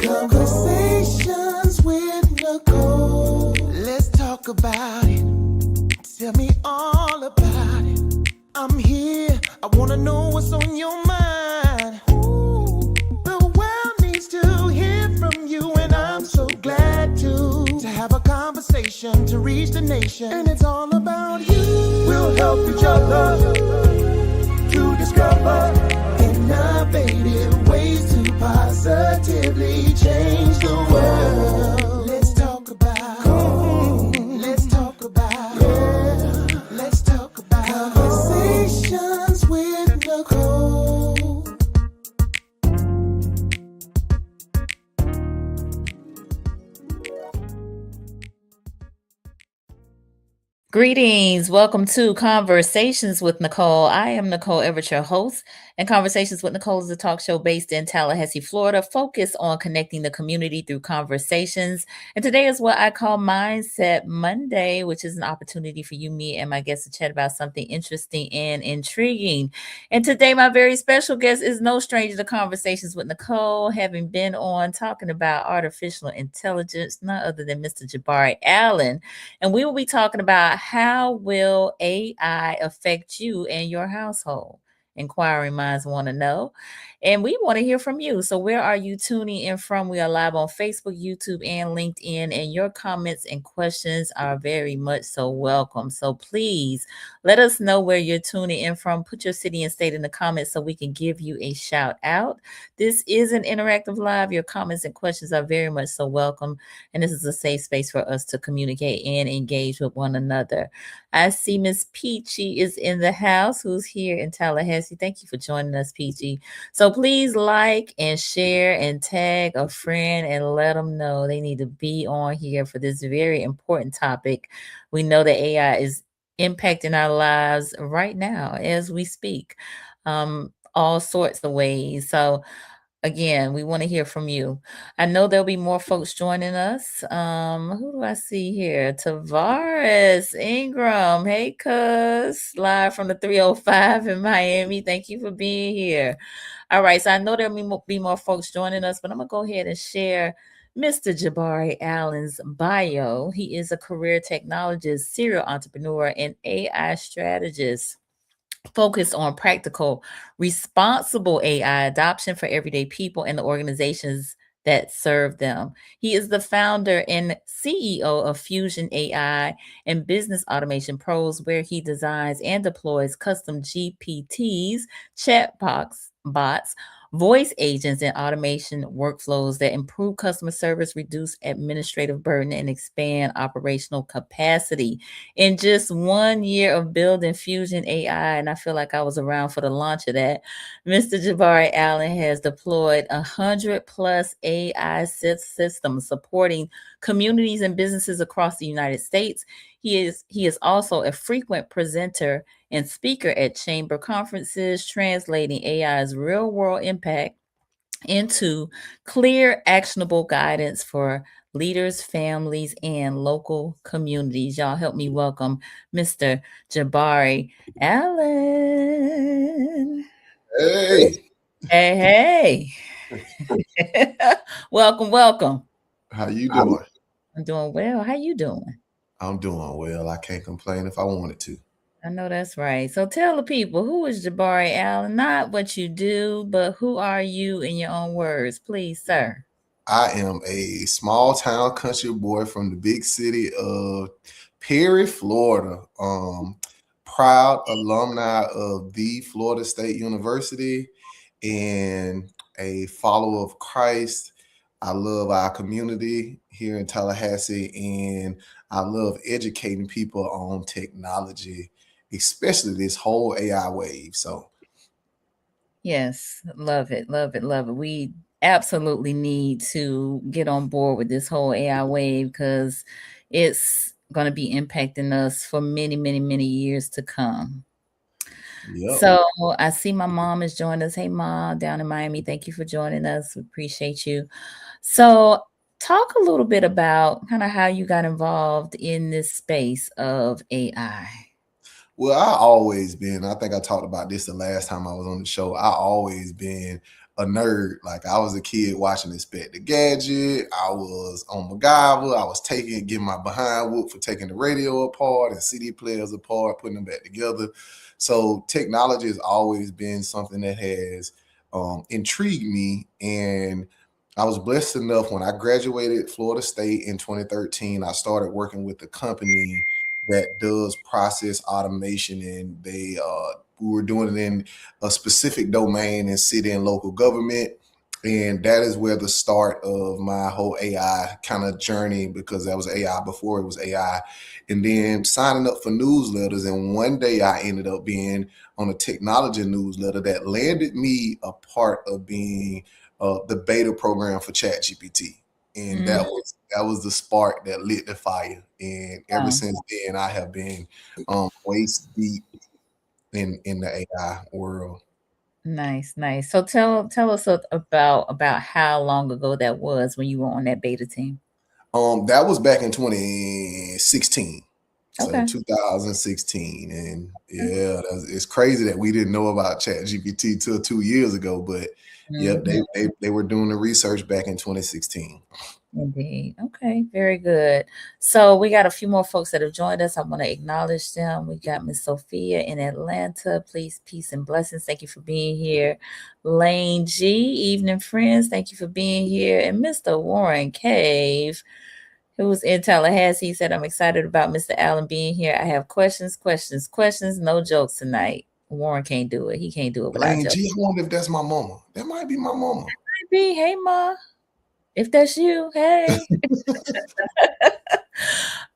Conversations with Nicole. Let's talk about it. Tell me all about it. I'm here. I wanna know what's on your mind. Ooh, the world needs to hear from you, and I'm so glad to have a conversation to reach the nation. And it's all about you. We'll help each other to discover innovative ways to positively change the world. Let's talk about, let's talk about, yeah. Let's talk about conversations with Nicole. Greetings. Welcome to Conversations with Nicole. I am Nicole Everett, your host, and Conversations with Nicole is a talk show based in Tallahassee, Florida, focused on connecting the community through conversations. And today is what I call Mindset Monday, which is an opportunity for you, me, and my guests to chat about something interesting and intriguing. And today, my very special guest is no stranger to Conversations with Nicole, having been on talking about artificial intelligence, none other than Mr. Ja'Baree Allen. And we will be talking about how will AI affect you and your household. Inquiring minds want to know. And we want to hear from you. So, where are you tuning in from? We are live on Facebook, YouTube, and LinkedIn. And your comments and questions are very much so welcome. So, please let us know where you're tuning in from. Put your city and state in the comments so we can give you a shout out. This is an interactive live. Your comments and questions are very much so welcome. And this is a safe space for us to communicate and engage with one another. I see Miss Peachy is in the house, who's here in Tallahassee. Thank you for joining us, Peachy. So please like and share and tag a friend and let them know they need to be on here for this very important topic. We know that AI is impacting our lives right now as we speak, all sorts of ways. So again, we want to hear from you. I know there'll be more folks joining us. Who do I see here? Tavares Ingram. Hey, cuz. Live from the 305 in Miami. Thank you for being here. All right. So I know there'll be more folks joining us, but I'm going to go ahead and share Mr. Ja'Baree Allen's bio. He is a career technologist, serial entrepreneur, and AI strategist focused on practical, responsible AI adoption for everyday people and the organizations that serve them. He is the founder and CEO of Phusion AI and Business Automation Pros, where he designs and deploys custom GPTs, bots, voice agents, and automation workflows that improve customer service, reduce administrative burden, and expand operational capacity. In just 1 year of building Phusion AI, and I feel like I was around for the launch of that, Mr. Ja'Baree Allen has deployed 100 plus AI systems supporting communities and businesses across the United States. He is also a frequent presenter and speaker at chamber conferences, translating AI's real world impact into clear, actionable guidance for leaders, families, and local communities. Y'all help me welcome Mr. Ja'Baree Allen. Hey, Hey, hey. Welcome, welcome. how you doing? I'm doing well. How you doing? I'm doing well. I can't complain if I wanted to. I know that's right. So tell the people, who is Ja'Baree Allen? Not what you do, but who are you in your own words, please, sir? I am a small town country boy from the big city of Perry, Florida. Proud alumni of the Florida State University and a follower of Christ. I love our community here in Tallahassee, and I love educating people on technology, especially this whole AI wave. So Yes, love it, love it, love it. We absolutely need to get on board with this whole AI wave because it's going to be impacting us for many, many, many years to come. yep. So I see my mom has joined us. Hey, mom, down in Miami. Thank you for joining us. We appreciate you. So, talk a little bit about kind of how you got involved in this space of AI. Well, I always been, I think I talked about this the last time I was on the show. I always been a nerd. Like I was a kid watching Inspector Gadget. I was on MacGyver. I was getting my behind whooped for taking the radio apart and CD players apart, putting them back together. So technology has always been something that has intrigued me. And I was blessed enough when I graduated Florida State in 2013. I started working with a company that does process automation, and we were doing it in a specific domain in city and local government. And that is where the start of my whole AI kind of journey, because that was AI before it was AI. And then signing up for newsletters. And one day I ended up being on a technology newsletter that landed me a part of being the beta program for ChatGPT. And Mm, that was the spark that lit the fire. And ever wow. since then, I have been waist deep in the AI world. Nice, nice. So tell us about how long ago that was when you were on that beta team. That was back in 2016. So Okay. 2016. And yeah, it's crazy that we didn't know about ChatGPT till 2 years ago. But yep, Mhm. they were doing the research back in 2016. Indeed. Okay, very good. So we got a few more folks that have joined us. I want to acknowledge them. We got Miss Sophia in Atlanta. Please, peace and blessings. Thank you for being here. Lane G, evening friends. Thank you for being here. And Mr. Warren Cave, who was in Tallahassee, he said, I'm excited about Mr. Allen being here. I have questions, questions, questions. No jokes tonight. Warren can't do it. He can't do it without Lane jokes. G, I wonder if that's my mama. That might be my mama. Be, hey, Ma. If that's you, hey.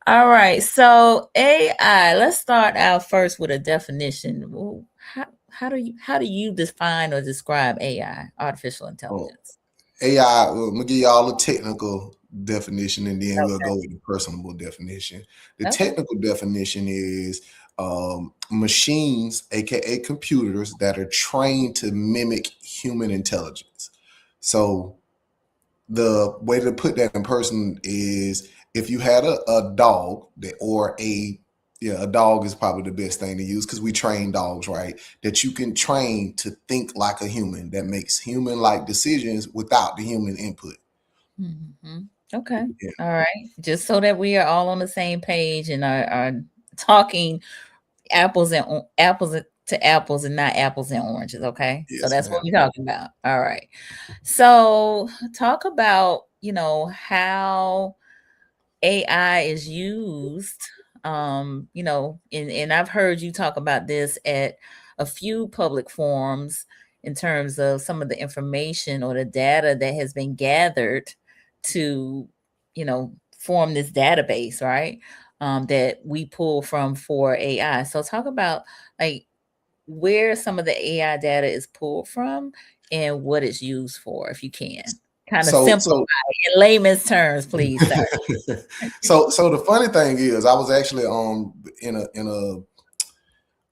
All right. So AI, let's start out first with a definition. How do you define or describe AI, artificial Oh, intelligence? AI, I'm gonna give y'all a technical definition, and then we'll Okay. go with the personable definition. The Okay. technical definition is machines, aka computers, that are trained to mimic human intelligence. So the way to put that in person is, if you had a dog that, or a dog is probably the best thing to use, because we train dogs, right? That you can train to think like a human, that makes human like decisions without the human input. Hmm. Okay. Yeah. All right. Just so that we are all on the same page and are talking apples to apples and not apples and oranges. Okay. So Yes, that's ma'am. what we're talking about. All right. So talk about, how AI is used, and I've heard you talk about this at a few public forums in terms of some of the information or the data that has been gathered to, form this database, right? That we pull from for AI. So talk about like where some of the AI data is pulled from and what it's used for, if you can. Kind of So simplify so it in layman's terms, please, sir. so the funny thing is, I was actually in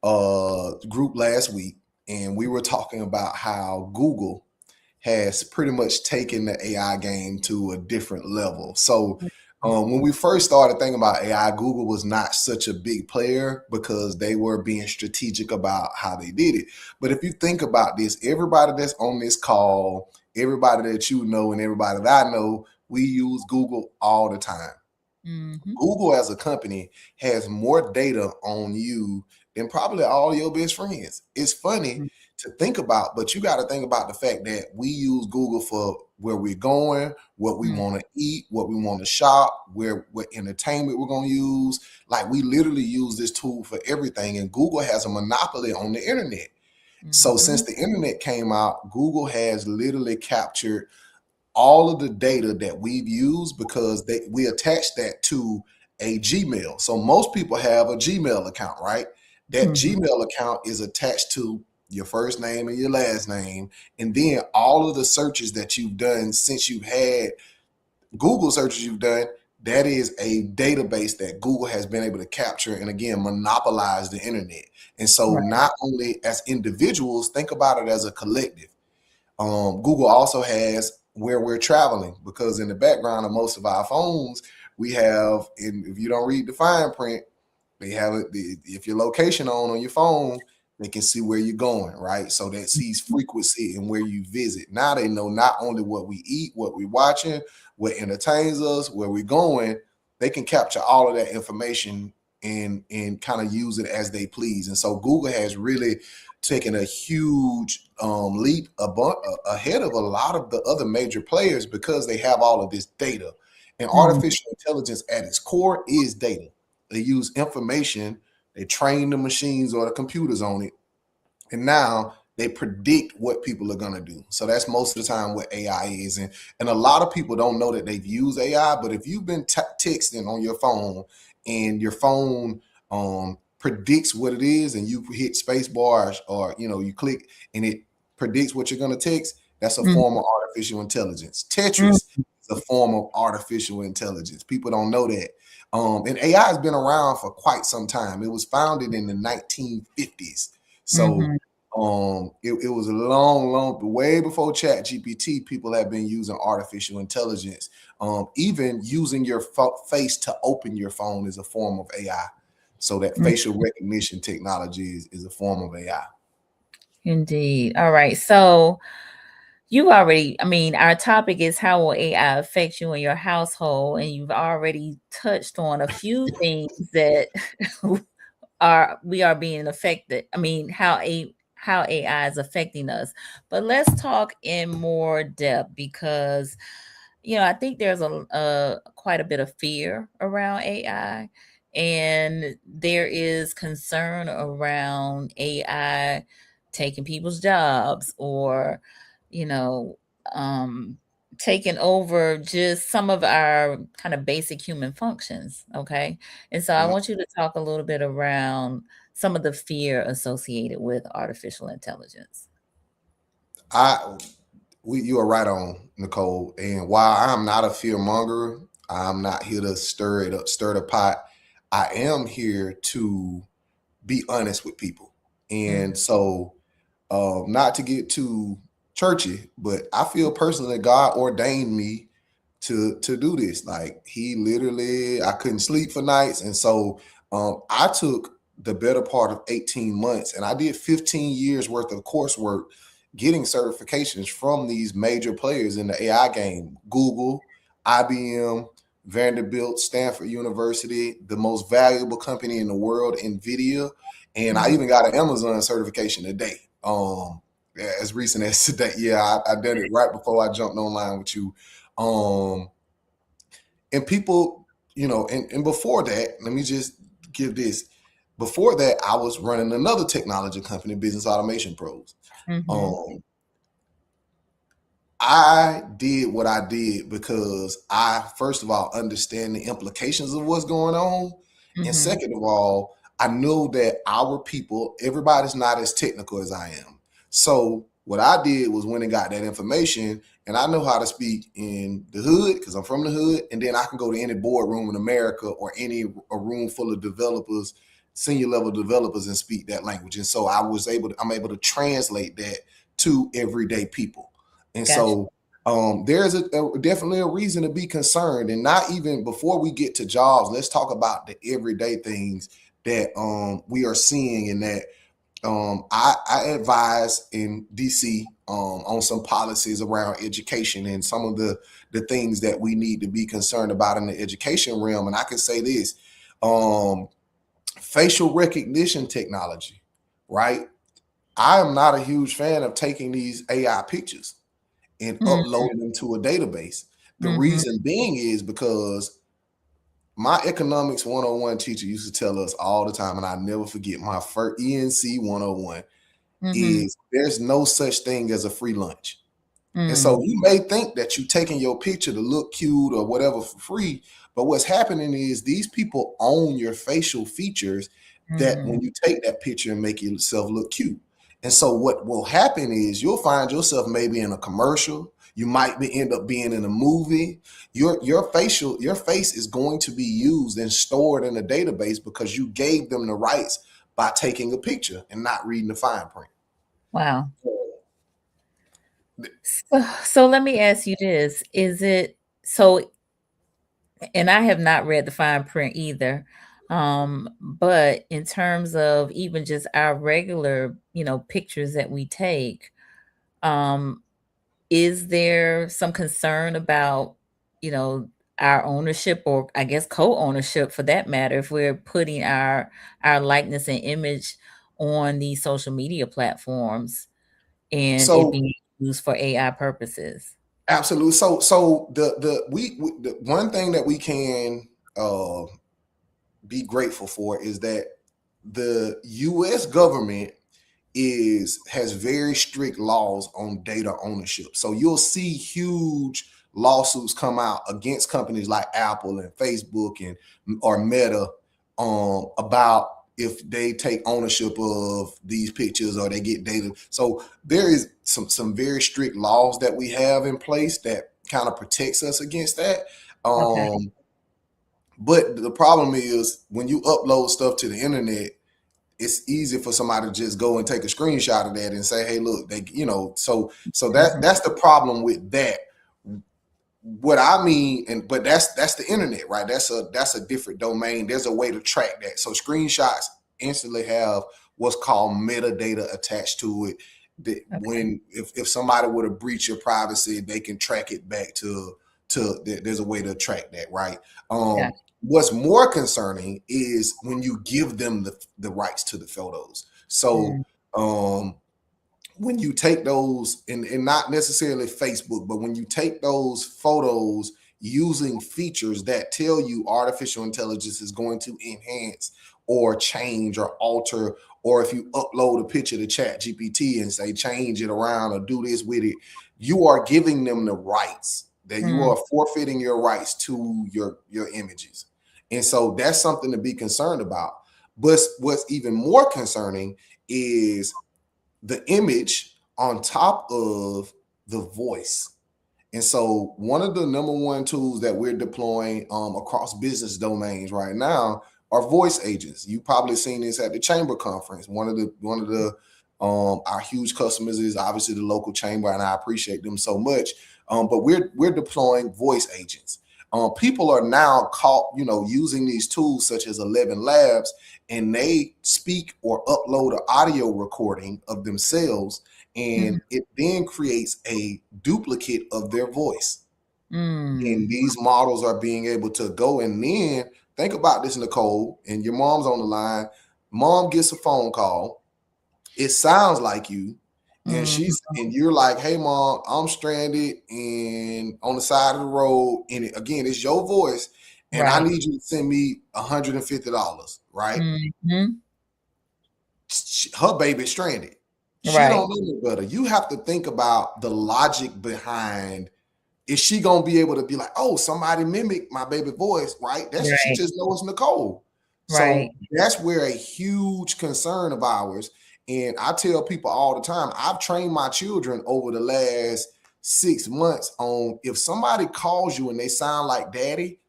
a group last week, and we were talking about how Google has pretty much taken the AI game to a different level. So when we first started thinking about AI, Google was not such a big player because they were being strategic about how they did it. But if you think about this, everybody that's on this call, everybody that you know, and everybody that I know, we use Google all the time. Mhm. Google as a company has more data on you than probably all your best friends. It's funny Mm, to think about, but you got to think about the fact that we use Google for where we're going, what we mm, want to eat, what we want to shop, what entertainment we're going to use. Like, we literally use this tool for everything, and Google has a monopoly on the internet. So since mhm, the internet came out, Google has literally captured all of the data that we've used, because we attach that to a Gmail. So most people have a Gmail account, right? That mhm, Gmail account is attached to your first name and your last name. And then all of the searches that you've done since you've had Google searches you've done, that is a database that Google has been able to capture and, again, monopolize the internet. And so right, not only as individuals, think about it as a collective. Google also has where we're traveling, because in the background of most of our phones, we have, and if you don't read the fine print, they have it. If your location on your phone, They can see where you're going, right? So that sees frequency and where you visit. Now they know not only what we eat, what we're watching, what entertains us, where we're going. They can capture all of that information and kind of use it as they please. And so Google has really taken a huge leap ahead of a lot of the other major players because they have all of this data. And Mm, artificial intelligence at its core is data. They use information, they train the machines or the computers on it, and now they predict what people are going to do. So that's most of the time what AI is. And a lot of people don't know that they've used AI, but if you've been texting on your phone and your phone predicts what it is, and you hit space bars or you click and it predicts what you're going to text, that's a mm, form of artificial intelligence. mm, Tetris is a form of artificial intelligence. People don't know that. And AI has been around for quite some time. It was founded in the 1950s. So mhm. it was a long, way before Chat GPT. People have been using artificial intelligence. Even using your face to open your phone is a form of AI. So that Mm, facial recognition technology is a form of AI. indeed. All right. So you already, I mean, our topic is how will AI affect you and your household? And you've already touched on a few things that we are being affected. I mean, how AI is affecting us. But let's talk in more depth because I think there's a quite a bit of fear around AI, and there is concern around AI taking people's jobs or, you know, um, taking over just some of our kind of basic human functions. Okay. And so I Yeah. want you to talk a little bit around some of the fear associated with artificial intelligence. I you are right on, Nicole. And while I'm not a fear monger, I'm not here to stir the pot. I am here to be honest with people. Mm, And so, not to get too churchy, but I feel personally God ordained me to do this. Like he literally, I couldn't sleep for nights, and so I took the better part of 18 months, and I did 15 years worth of coursework, getting certifications from these major players in the AI game: Google, IBM, Vanderbilt, Stanford University, the most valuable company in the world, Nvidia, and I mhm. even got an Amazon certification today. As recent as today. Yeah, I did it right before I jumped online with you. Um, and people, and before that, let me just give this. Before that, I was running another technology company, Business Automation Pros. Mhm. Um, I did what I did because I, first of all, understand the implications of what's going on. And Mhm. second of all, I know that our people, everybody's not as technical as I am. So what I did was went and got that information, and I know how to speak in the hood because I'm from the hood. And then I can go to any boardroom in America or a room full of developers, senior level developers, and speak that language. And so I'm able to translate that to everyday people. And Gotcha. so there's definitely a reason to be concerned. And not even before we get to jobs, let's talk about the everyday things that we are seeing, and that I advise in DC on some policies around education and some of the things that we need to be concerned about in the education realm. And I can say this, um, facial recognition technology, right? I am not a huge fan of taking these AI pictures and Mm, uploading them to a database. The mhm, reason being is because my economics 101 teacher used to tell us all the time, and I never forget my first ENC 101 mhm, is there's no such thing as a free lunch. And so mm, you may think that you're taking your picture to look cute or whatever for free, but what's happening is these people own your facial features that mm. when you take that picture and make yourself look cute. And so what will happen is you'll find yourself maybe in a commercial. You might end up being in a movie. Your face is going to be used and stored in a database because you gave them the rights by taking a picture and not reading the fine print. Wow. So let me ask you this. Is it so, and I have not read the fine print either. But in terms of even just our regular, pictures that we take, um, is there some concern about, you know, our ownership, or I guess co-ownership for that matter, if we're putting our likeness and image on these social media platforms and it So being used for AI purposes? absolutely. So the one thing that we can uh, be grateful for is that the U.S. government has very strict laws on data ownership. So you'll see huge lawsuits come out against companies like Apple and Facebook and or Meta about if they take ownership of these pictures or they get data. So there is some very strict laws that we have in place that kind of protects us against that. Okay. But the problem is when you upload stuff to the internet, it's easy for somebody to just go and take a screenshot of that and say, "Hey, look, they," so Mhm. that's the problem with that. What I mean, but that's the internet, right? That's a different domain. There's a way to track that. So screenshots instantly have what's called metadata attached to it. That Okay. when if somebody were to breach your privacy, they can track it back to there's a way to track that, right? Got What's more concerning is when you give them the rights to the photos. So Mm, when you take those, and not necessarily Facebook, but when you take those photos using features that tell you artificial intelligence is going to enhance or change or alter, or if you upload a picture to Chat GPT and say change it around or do this with it, you are giving them the rights, that you mm, are forfeiting your rights to your images. And so that's something to be concerned about. But what's even more concerning is the image on top of the voice. And so one of the number one tools that we're deploying across business domains right now are voice agents. You probably seen this at the chamber conference. One of the our huge customers is obviously the local chamber, and I appreciate them so much. But we're deploying voice agents. People are now using these tools such as 11 Labs, and they speak or upload an audio recording of themselves, mhm, and it then creates a duplicate of their voice. And mm. these models are being able to go, and then think about this, Nicole, and your mom's on the line. Mom gets a phone call. It sounds like you, and Mhm. you're like, "Hey, mom, I'm stranded and on the side of the road." And again, it's your voice, and I Right. need you to send me $150, right? Mhm. Her baby's stranded. She Right. don't know no better. You have to think about the logic behind, is she gonna be able to be like, oh, somebody mimic my baby voice, right? That's, she Right. just knows Nicole. Right. So that's where a huge concern of ours. And I tell people all the time, I've trained my children over the last 6 months on, if somebody calls you and they sound like daddy,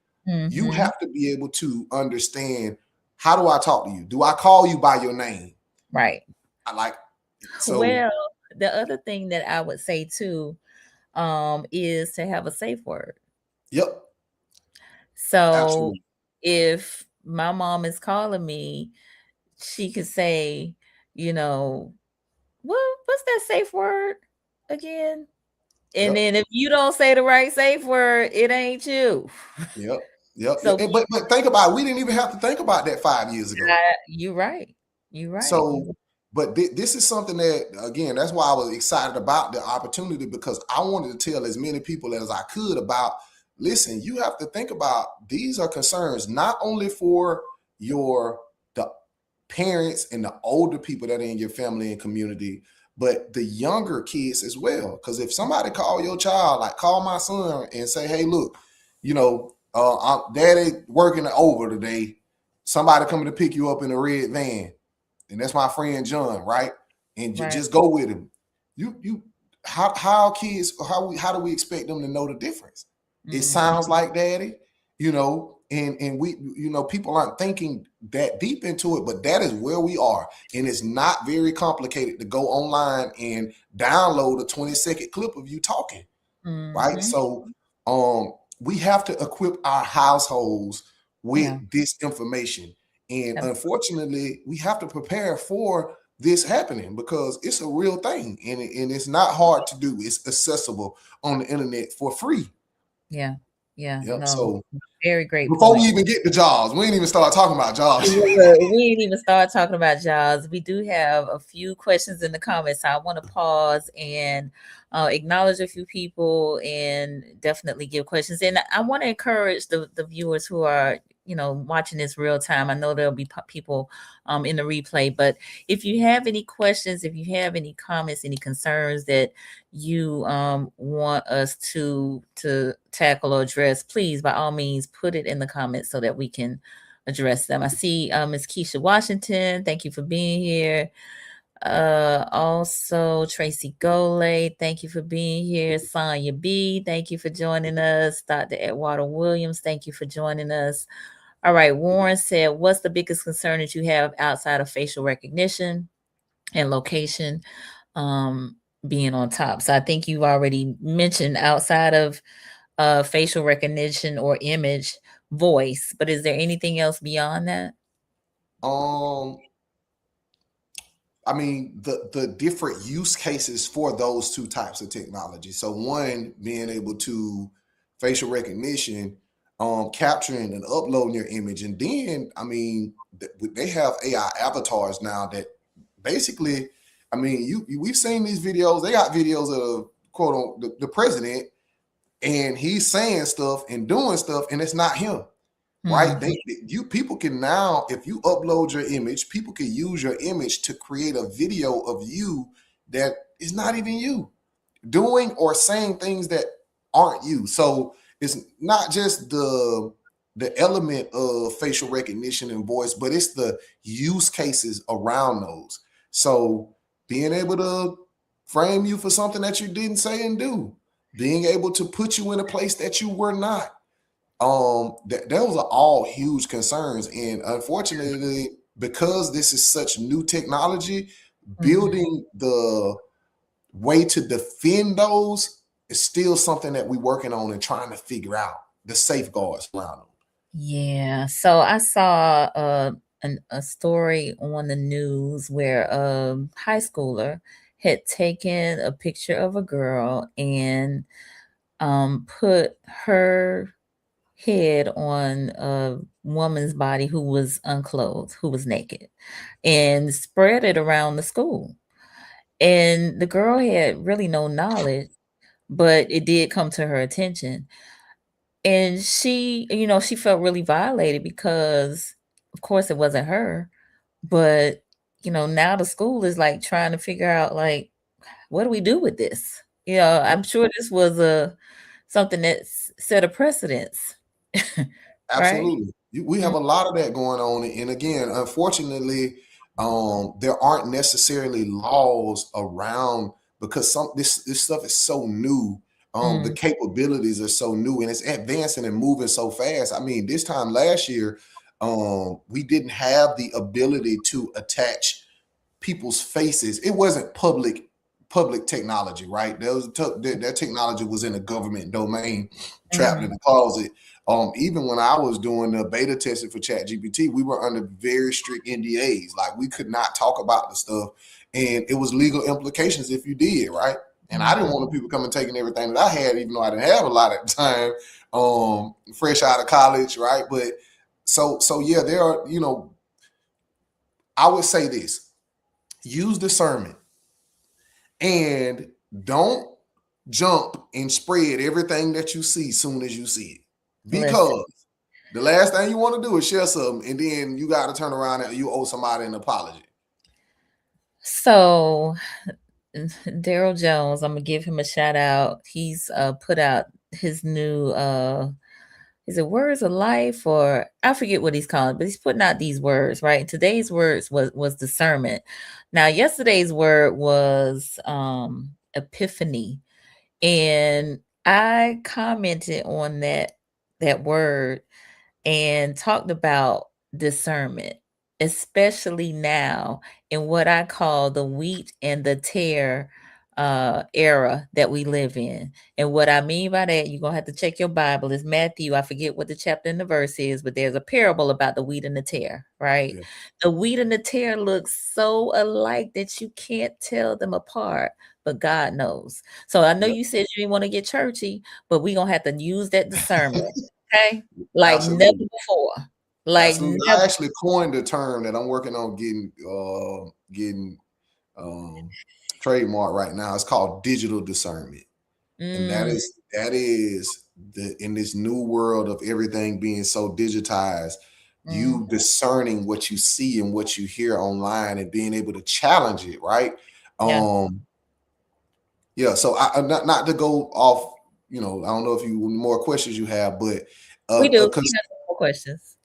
you Mhm. have to be able to understand, how do I talk to you? Do I call you by your name? Right. I like, so Well, the other thing that I would say too, is to have a safe word. yep, So absolutely. if my mom is calling me, she could say, you know, what's that safe word again? And Yep. then if you don't say the right safe word, it ain't you. Yep. Yep. Yep. So But think about it, we didn't even have to think about that 5 years ago. you're right. You're right. So, but this is something that, again, that's why I was excited about the opportunity, because I wanted to tell as many people as I could about, listen, you have to think about, these are concerns not only for the parents and the older people that are in your family and community, but the younger kids as well. Because if somebody call your child, like call my son and say, hey, look, daddy working over today, somebody coming to pick you up in a red van, and that's my friend John, right? And Right. just go with him. You how kids, how do we expect them to know the difference? It Mhm. sounds like daddy, and we, people aren't thinking that deep into it, but that is where we are. And it's not very complicated to go online and download a 20-second clip of you talking, right? Mhm. So we have to equip our households with Yeah. this information. And Ab- unfortunately, we have to prepare for this happening because it's a real thing, and it's not hard to do. It's accessible on the internet for free. Yeah. Yeah. Yep. No, So very great before we point. even get to jobs, we ain't even start talking about jobs. Look, we didn't even start talking about jobs. We do have a few questions in the comments. So I want to pause and acknowledge a few people and definitely give questions. And I want to encourage the viewers who are, watching this real time. I know there'll be people in the replay, but if you have any questions, if you have any comments, any concerns that you want us to tackle or address, please, by all means, put it in the comments so that we can address them. I see Ms. Keisha Washington. Thank you for being here. Also, Tracy Gole, thank you for being here. Sonia B, thank you for joining us. Dr. Edwardo Williams, thank you for joining us. All right, Warren said, what's the biggest concern that you have outside of facial recognition and location being on top? So I think you've already mentioned outside of facial recognition or image, voice, but is there anything else beyond that? I mean, the different use cases for those two types of technology. So one being able to facial recognition, capturing and uploading your image, and then I mean they have AI avatars now that basically, I mean we've seen these videos. They got videos of quote on the president, and he's saying stuff and doing stuff, and it's not him. Right? People can now, if you upload your image, people can use your image to create a video of you that is not even you doing or saying things that aren't you. So it's not just the element of facial recognition and voice, but it's the use cases around those. So being able to frame you for something that you didn't say and do, being able to put you in a place that you were not, those are all huge concerns, and unfortunately, because this is such new technology, building the way to defend those is still something that we're working on and trying to figure out the safeguards around them. Yeah. So I saw a story on the news where a high schooler had taken a picture of a girl and put her head on a woman's body who was unclothed, who was naked, and spread it around the school. And the girl had really no knowledge, but it did come to her attention. And she felt really violated because, of course, it wasn't her. But, now the school is like trying to figure out, like, what do we do with this? I'm sure this was something that set a precedence, right? Absolutely. We have a lot of that going on. And again, unfortunately, there aren't necessarily laws around because this stuff is so new. The Mm, capabilities are so new and it's advancing and moving so fast. I mean, this time last year, we didn't have the ability to attach people's faces. It wasn't public technology, right? That technology was in a government domain, trapped in mhm. the closet. Even when I was doing the beta testing for ChatGPT, we were under very strict NDAs. Like we could not talk about the stuff, and it was legal implications if you did, right? And I didn't want people coming taking everything that I had, even though I didn't have a lot at the time, fresh out of college, right? But so yeah, there are, I would say this: use discernment and don't jump and spread everything that you see soon as you see it. Listen. Because the last thing you want to do is share something and then you got to turn around and you owe somebody an apology. So Daryl Jones, I'm gonna give him a shout out. He's put out his new is it words of life, or I forget what he's calling, but he's putting out these words, right? Today's words was discernment. Now yesterday's word was epiphany. And I commented on that word and talked about discernment, especially now in what I call the wheat and the tear era that we live in. And what I mean by that, you're gonna have to check your Bible. It's Matthew. I forget what the chapter and the verse is, but there's a parable about the wheat and the tare, right? Yeah. The wheat and the tare look so alike that you can't tell them apart, but God knows. So I know Yeah. you said you didn't want to get churchy, but we're gonna have to use that discernment, okay? Like never Absolutely. before. Like Absolutely. I never. actually coined the term that I'm working on getting um trademark right now. It's called digital discernment. And that Mm, is the in this new world of everything being so digitized, mm, you discerning what you see and what you hear online and being able to challenge it, right? yeah, Um, yeah, so not to go off, I don't know if you more questions you have, but we do. We because have some more questions.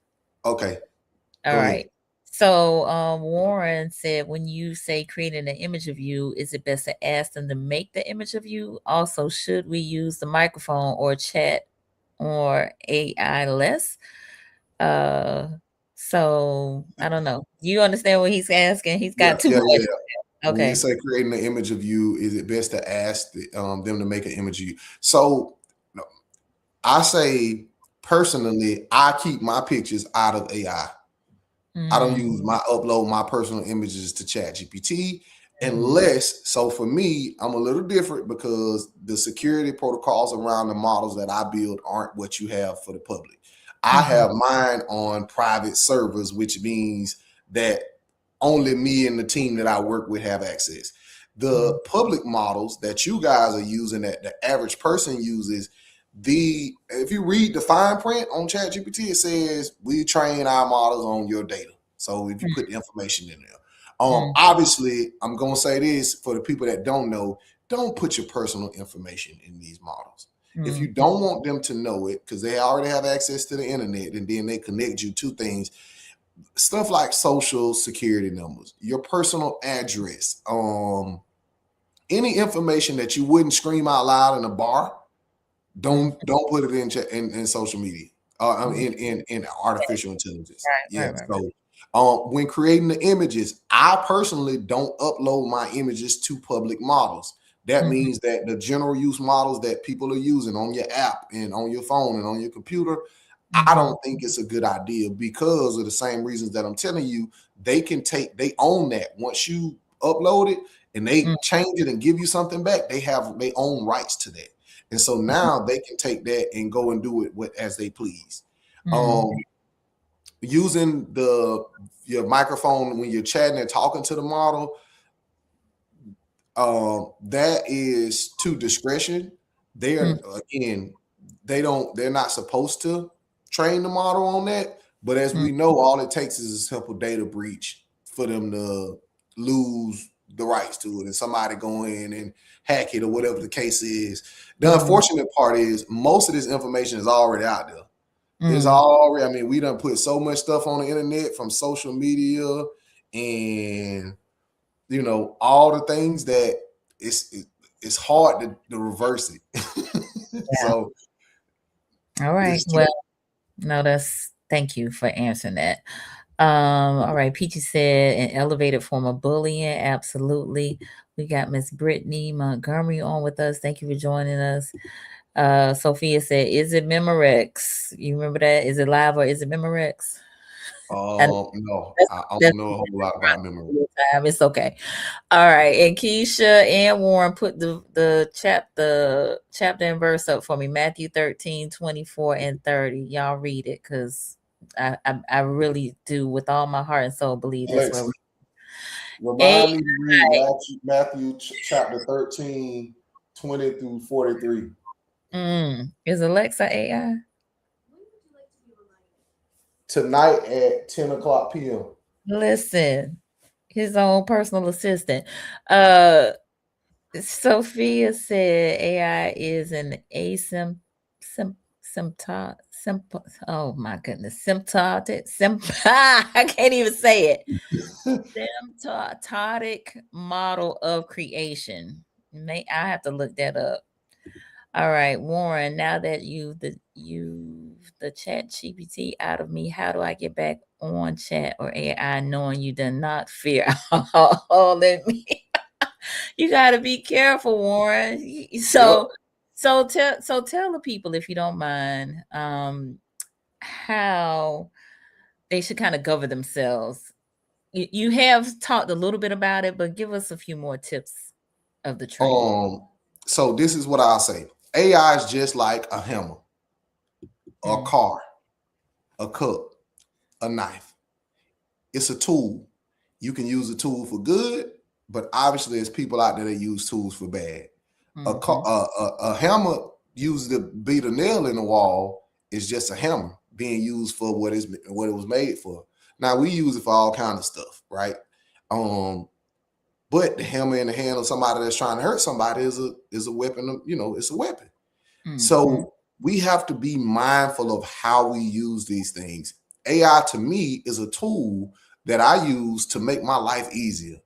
okay, All go ahead. right. So Warren said, when you say creating an image of you, is it best to ask them to make the image of you? Also, should we use the microphone or chat or AI less? Uh, so I don't know. You understand what he's asking? He's Yeah, got two yeah, yeah, questions. yeah. When you Okay. say creating an image of you, is it best to ask them to make an image of you? So no, I say personally, I keep my pictures out of AI. I don't Mm, use my upload my personal images to Chat GPT mhm, unless, so for me, I'm a little different because the security protocols around the models that I build aren't what you have for the public. I mhm, have mine on private servers, which means that only me and the team that I work with have access. mhm, The public models that you guys are using, that the average person uses, if you read the fine print on ChatGPT, it says we train our models on your data. So if you put the information in there, mm, obviously, I'm gonna say this for the people that don't know: don't put your personal information in these models. If mm, you don't want them to know it, because they already have access to the internet, and then they connect you to things, stuff like social security numbers, your personal address, any information that you wouldn't scream out loud in a bar, mm, don't put it in social media, mm. in artificial intelligence. Right, Yeah. right, right, right. So when creating the images, I personally don't upload my images to public models. That Mhm, means that the general use models that people are using on your app and on your phone and on your computer, I mhm, don't think it's a good idea because of the same reasons that I'm telling you. They own that. Once you upload it and they mm, change it and give you something back, they own rights to that. And so mhm, now they can take that and go and do it as they please. mm, Um, using your microphone when you're chatting and talking to the model, that is to discretion. mm, Again, they're not supposed to train the model on that. But as mm, we know, all it takes is a simple data breach for them to lose the rights to it and somebody go in and hack it or whatever the case is. The mm, unfortunate part is most of this information is already out there. It's mm. already, I mean, we done put so much stuff on the internet from social media and all the things that it's hard to reverse it. Yeah. So All right. it's Well, no, thank you for answering that. All right. Peachy said an elevated form of bullying. Absolutely. We got Miss Brittany Montgomery on with us. Thank you for joining us. Sophia said, is it Memorex? You remember that? Is it live or is it Memorex? And no, that's I that's don't know a whole lot about memory. time. It's okay. All right. And Keisha and Warren put the chapter and verse up for me. Matthew 13:24 and 30. Y'all read it because I really do with all my heart and soul believe that's where Alexa, we AI. remind me to read Matthew chapter 13, 20 through 43. Is Alexa AI? Tonight at 10 o'clock p.m. Listen, his own personal assistant. Uh Sophia said AI is an oh my goodness, I can't even say it. Symptotic model of creation. I have to look that up. All right, Warren, now that the chat GPT out of me, how do I get back on chat or AI knowing you do not fear all in me? You got to be careful, Warren. Yep. So tell the people, if you don't mind, how they should kind of govern themselves. You have talked a little bit about it, but give us a few more tips of the training. So this is what I'll say. AI is just like a hammer, a Mm, car, a cup, a knife. It's a tool. You can use a tool for good, but obviously there's people out there that use tools for bad. mhm, A hammer used to beat a nail in the wall is just a hammer being used for what it was made for. Now we use it for all kind of stuff, right? But the hammer in the hand of somebody that's trying to hurt somebody is a weapon. It's a weapon. mhm, So we have to be mindful of how we use these things. AI to me is a tool that I use to make my life easier.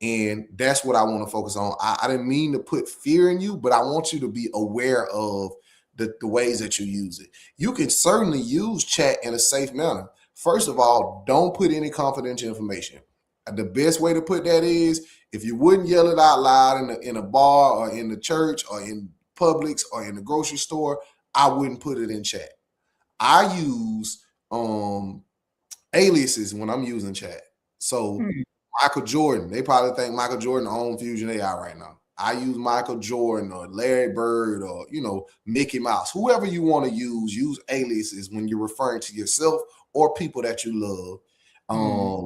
And that's what I want to focus on. I didn't mean to put fear in you, but I want you to be aware of the ways that you use it. You can certainly use chat in a safe manner. First of all, don't put any confidential information. The best way to put that is if you wouldn't yell it out loud in a bar or in the church or in Publix or in the grocery store, I wouldn't put it in chat. I use aliases when I'm using chat. So mm, Michael Jordan, they probably think Michael Jordan owns Phusion AI right now. I use Michael Jordan or Larry Bird or Mickey Mouse. Whoever you want to use aliases when you're referring to yourself or people that you love. mm,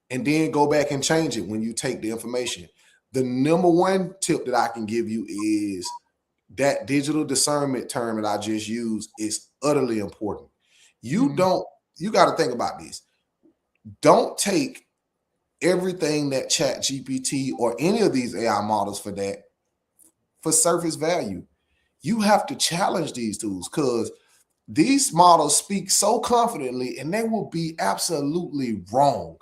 And then go back and change it when you take the information. The number one tip that I can give you is that digital discernment term that I just used is utterly important. You mm, don't, you got to think about this. Don't take everything that Chat GPT or any of these AI models for surface value. You have to challenge these tools because these models speak so confidently and they will be absolutely wrong.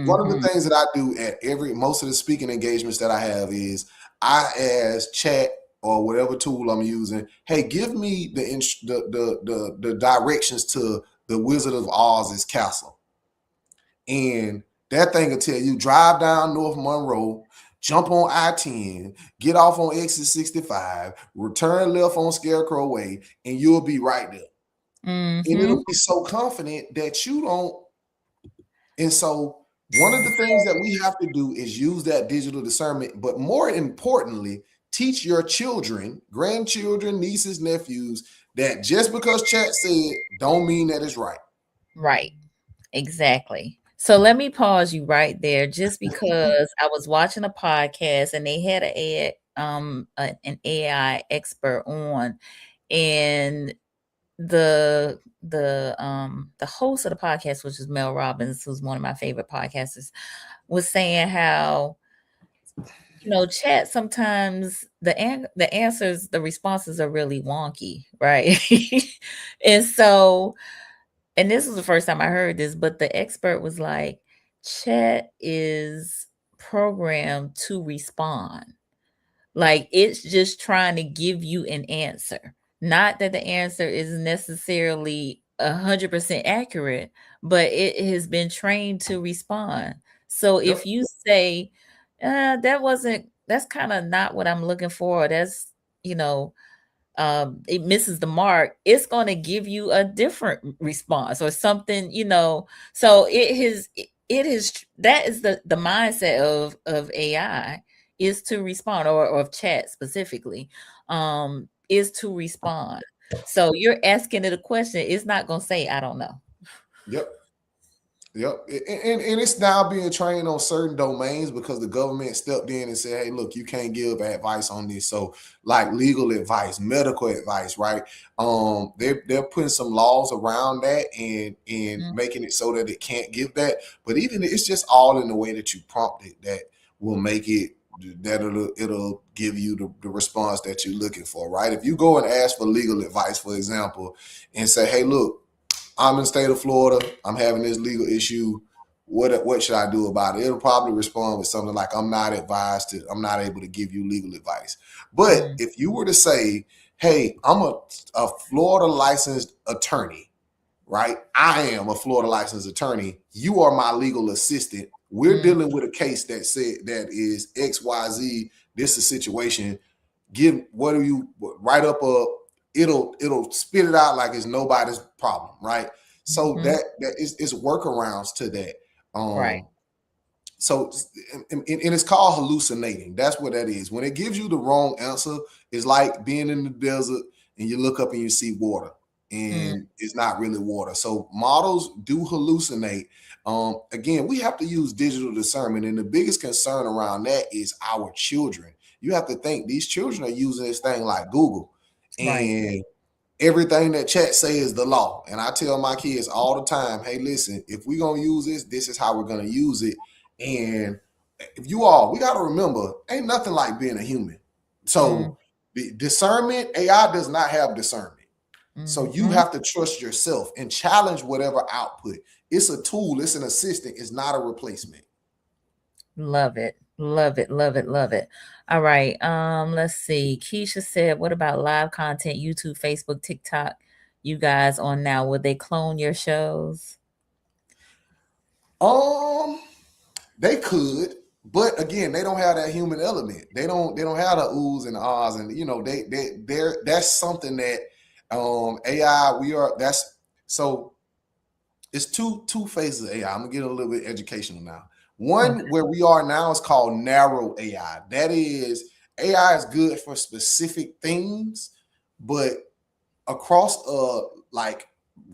One of the mhm, things that I do at most of the speaking engagements that I have is I ask chat or whatever tool I'm using, hey, give me the directions to the Wizard of Oz's castle. And that thing will tell you drive down North Monroe, jump on I-10, get off on exit 65, return left on Scarecrow Way, and you'll be right there. And mhm. it'll be so confident that you don't. And so one of the things that we have to do is use that digital discernment, but more importantly, teach your children, grandchildren, nieces, nephews that just because chat said don't mean that it's right. Right. Exactly. So let me pause you right there just because I was watching a podcast and they had an AI expert on, and the host of the podcast, which is Mel Robbins, who's one of my favorite podcasters, was saying how chat sometimes the answers, the responses are really wonky, right? And so, and this was the first time I heard this, but the expert was like, chat is programmed to respond. Like it's just trying to give you an answer. Not that the answer is necessarily 100% accurate, but it has been trained to respond. So Yep. if you say, that's kind of not what I'm looking for, that's, you know, it misses the mark, it's going to give you a different response or something, so it is, that is the mindset of AI, is to respond, or of chat specifically, is to respond. So you're asking it a question, it's not going to say I don't know. Yep. Yep. And it's now being trained on certain domains because the government stepped in and said, hey, look, you can't give advice on this. So like legal advice, medical advice, right? They're putting some laws around that and Mm, making it so that it can't give that. But even it's just all in the way that you prompt it that will make it that it'll give you the response that you're looking for, right? If you go and ask for legal advice, for example, and say, hey, look, I'm in the state of Florida. I'm having this legal issue. What should I do about it? It'll probably respond with something like, I'm not able to give you legal advice. But mm, if you were to say, hey, I'm a Florida licensed attorney, right? I am a Florida licensed attorney. You are my legal assistant. We're mm, dealing with a case that is XYZ this is a situation. Give what do you write up a it'll spit it out like it's nobody's problem, right? So Mhm. that is workarounds to that. Right. So and it's called hallucinating. That's what that is. When it gives you the wrong answer, it's like being in the desert and you look up and you see water Mm, and it's not really water. So models do hallucinate. Again, we have to use digital discernment, and the biggest concern around that is our children. You have to think these children are using this thing like Google, right. and everything that chat say is the law. And I tell my kids all the time, hey, listen, if we're gonna use this is how we're gonna use it. And if we gotta remember, ain't nothing like being a human. Mm, So the discernment, AI does not have discernment. So you mhm. have to trust yourself and challenge whatever output. It's a tool, it's an assistant, it's not a replacement. Love it. Love it. Love it. Love it. All right. Let's see. Keisha said, what about live content, YouTube, Facebook, TikTok? You guys on now, would they clone your shows? Um, They could, but again, they don't have that human element. They don't have the oohs and the ahs, and they're that's something that AI we are that's so it's two phases of AI. I'm gonna get a little bit educational now. Okay. One where we are now is called narrow AI. That is AI is good for specific things, but across like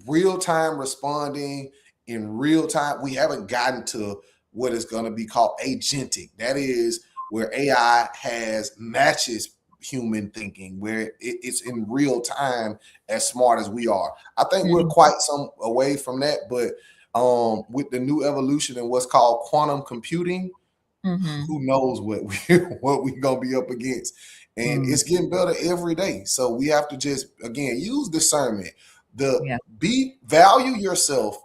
real time responding in real time, we haven't gotten to what is going to be called agentic. That is where AI has matches human thinking, where it's in real time as smart as we are. I think we're Mhm. quite some away from that, but with the new evolution and what's called quantum computing, Mhm. who knows what we what we gonna be up against, and Mm, it's getting better every day. So we have to just again use discernment. The yeah. be value yourself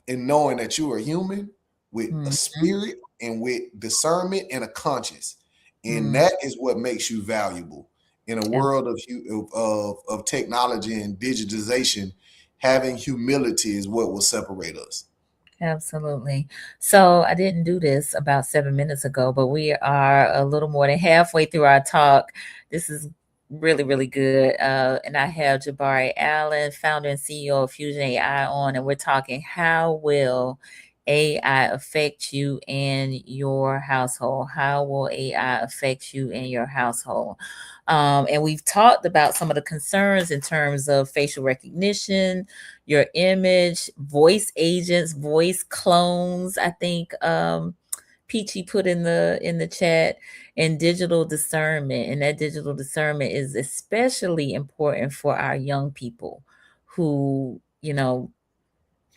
in knowing that you are human with a Mhm. spirit and with discernment and a conscience, and Mm, that is what makes you valuable in a world of technology and digitization. Having humility is what will separate us. absolutely. So I didn't do this about 7 minutes ago, but we are a little more than halfway through our talk. This is really, really good. And I have Ja'Baree Allen, founder and CEO of Phusion AI on, and we're talking how will AI affect you and your household? How will AI affect you and your household? And we've talked about some of the concerns in terms of facial recognition, your image, voice agents, voice clones. I think Peachy put in the chat, and digital discernment. And that digital discernment is especially important for our young people who,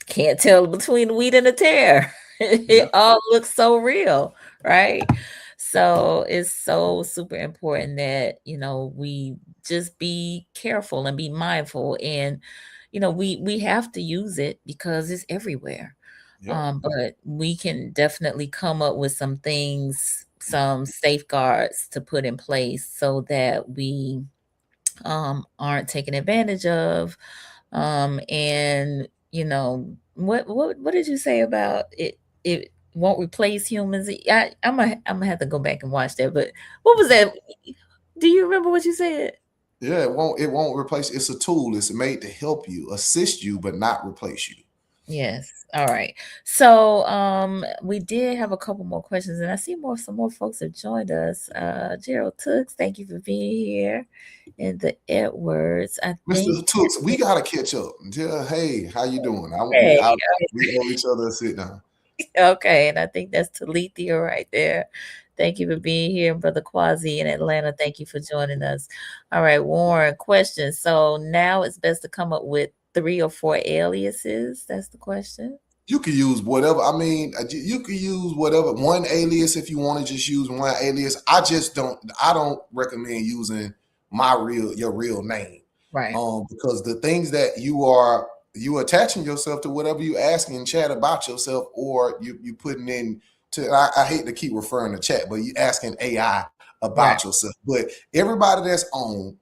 can't tell between the wheat and the tare. It Yep. all looks so real, right? So it's so super important that, we just be careful and be mindful. And, we have to use it because it's everywhere. Yep. But we can definitely come up with some things, some safeguards to put in place so that we aren't taken advantage of. And what did you say about it? It won't replace humans. I'm gonna have to go back and watch that. But what was that? Do you remember what you said? Yeah, it won't replace. It's a tool. It's made to help you, assist you, but not replace you. Yes. All right. So we did have a couple more questions, and I see some more folks have joined us. Gerald Tooks, thank you for being here. And the Edwards, I Mr. think. Tooks, we gotta catch up. Yeah, hey, how you doing? Hey, We owe each other a sit down. okay, and I think that's Talithia right there. Thank you for being here, Brother Quasi in Atlanta. Thank you for joining us. All right, Warren, question. So now it's best to come up with 3 or 4 aliases. That's the question. You could use whatever. I mean, you could use whatever one alias if you want to just use one alias. I just don't. I don't recommend using your real name, Right. because the things that you attaching yourself to whatever you asking in chat about yourself, or you putting in to. I hate to keep referring to chat, but you asking AI Right. about yourself. But everybody that's on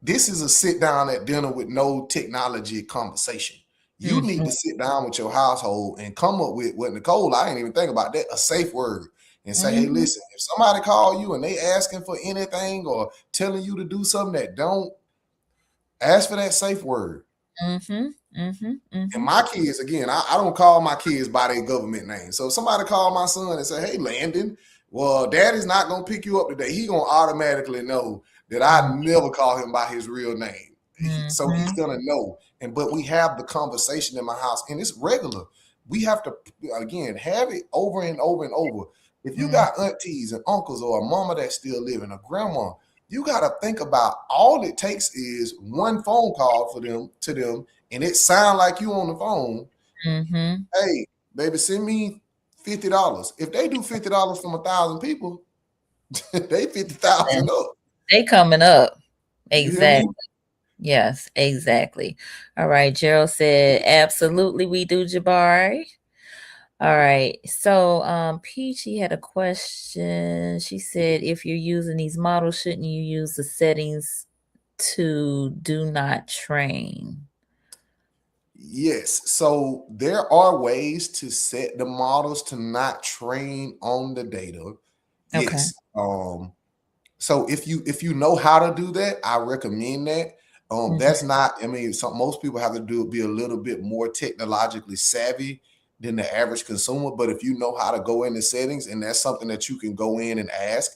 this is a sit down at dinner with no technology conversation. You need Mhm. to sit down with your household and come up with what Nicole, I ain't even think about that, a safe word. and say, hey, Mm-hmm. listen, if somebody call you and they asking for anything or telling you to do something that don't, ask for that safe word. Mm-hmm. Mm-hmm. And Mm-hmm. my kids, again, I don't call my kids by their government name. So if somebody call my son and say, hey, Landon, well, daddy's not going to pick you up today. He going to automatically know that I never call him by his real name. So he's Mm-hmm. going to know. But we have the conversation in my house, and it's regular. We have to, again, have it over and over and over. If you got aunties and uncles or a mama that's still living, a grandma, you got to think about all it takes is one phone call for them to them, and it sound like you on the phone. Mm-hmm. Hey, baby, send me $50. If they do $50 from 1,000 people, they 50,000 up. They coming up. You hear me? Exactly. Yes, exactly. All right. Gerald said, absolutely we do, Jabari. All right. So Peachy had a question. She said, if you're using these models, shouldn't you use the settings to do not train? Yes. So there are ways to set the models to not train on the data. Okay. Yes. So if you know how to do that, I recommend that. Mhm. That's not. I mean, most people have to be a little bit more technologically savvy than the average consumer. But if you know how to go into settings, and that's something that you can go in and ask,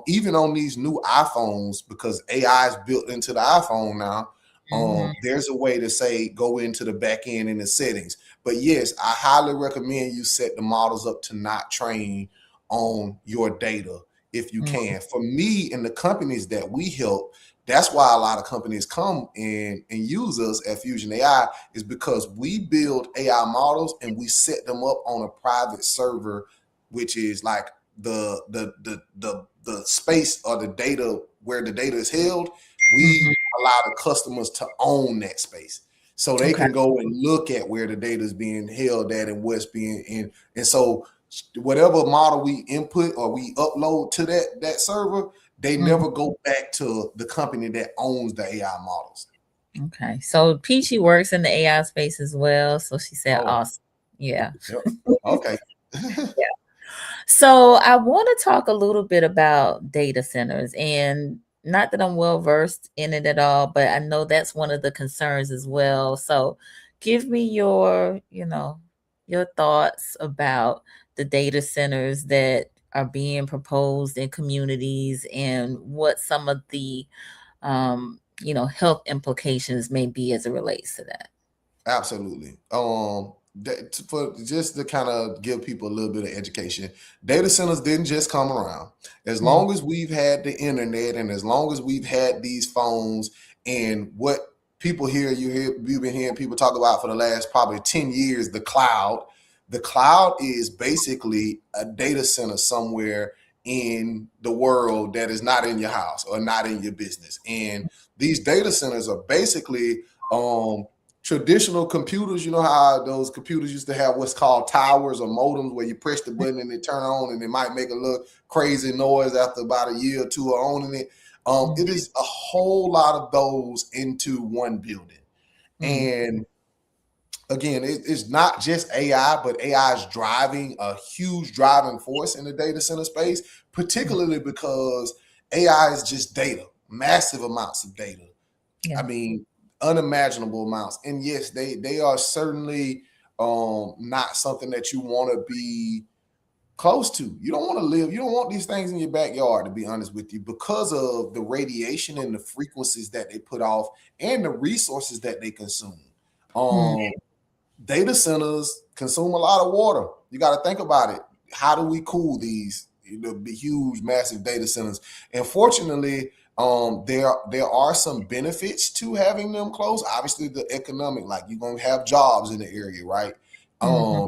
even on these new iPhones, because AI is built into the iPhone now. Mhm. There's a way to say go into the back end in the settings. But yes, I highly recommend you set the models up to not train on your data if you Mhm. can. For me and the companies that we help, that's why a lot of companies come and use us at Phusion AI, is because we build AI models and we set them up on a private server, which is like the space or the data where the data is held. We Mhm. allow the customers to own that space. So they Okay. can go and look at where the data is being held at and what's being in. And so whatever model we input or we upload to that server, they Mhm. never go back to the company that owns the AI models. Okay. So Peachy works in the AI space as well. So she said, Oh, awesome. Yeah. yep. Okay. So I want to talk a little bit about data centers, and not that I'm well versed in it at all, but I know that's one of the concerns as well. So give me your thoughts about the data centers that are being proposed in communities and what some of the health implications may be as it relates to that. Absolutely. For just to kind of give people a little bit of education, data centers didn't just come around. As Mm, long as we've had the internet and as long as we've had these phones, and what people hear, you've been hearing people talk about for the last probably 10 years, the cloud. The cloud is basically a data center somewhere in the world that is not in your house or not in your business. And these data centers are basically traditional computers. You know how those computers used to have what's called towers or modems, where you press the button and it turn on, and it might make a little crazy noise after about a year or two of owning it. mm, It is a whole lot of those into one building. mm, And again, it's not just AI, but AI is driving a huge driving force in the data center space, mm. particularly because AI is just data, massive amounts of data. I Yeah. mean, unimaginable amounts. And yes, they are certainly not something that you want to be close to. You don't want to live, you don't want these things in your backyard, to be honest with you, because of the radiation and the frequencies that they put off and the resources that they consume. Mm, Um, Data centers consume a lot of water. You got to think about it. How do we cool these the huge, massive data centers? And fortunately, there are some benefits to having them close. Obviously, the economic, like you're gonna have jobs in the area, right? mhm, Um,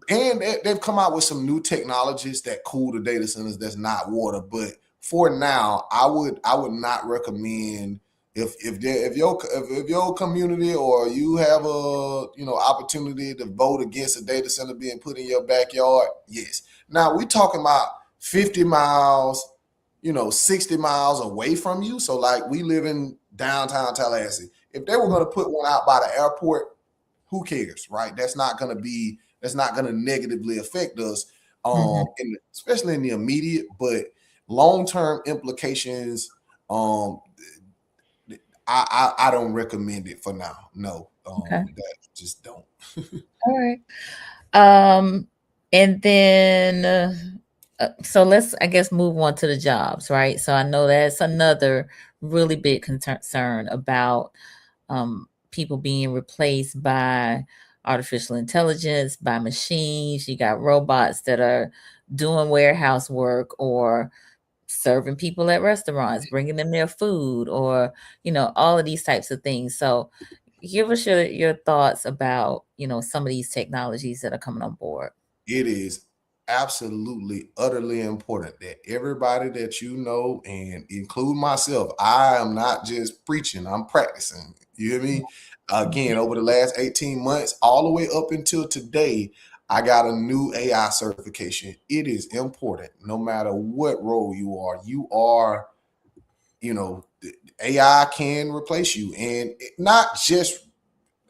and they've come out with some new technologies that cool the data centers that's not water. But for now, I would not recommend, if your community or you have a opportunity to vote against a data center being put in your backyard. Yes. Now we talking about 50 miles, 60 miles away from you. So like we live in downtown Tallahassee. If they were going to put one out by the airport, who cares, right? That's not going to negatively affect us. and especially in the immediate, but long-term implications, I don't recommend it for now. No, Okay. that just don't. All right. Um, and then, so let's, I guess, move on to the jobs, right? So I know that's another really big concern about people being replaced by artificial intelligence, by machines. You got robots that are doing warehouse work or serving people at restaurants, bringing them their food, or all of these types of things. So give us your thoughts about some of these technologies that are coming on board. It is absolutely, utterly important that everybody that you know, and include myself, I am not just preaching, I'm practicing. You hear me? Again, over the last 18 months, all the way up until today, I got a new AI certification. It is important, no matter what role you are, AI can replace you. And not just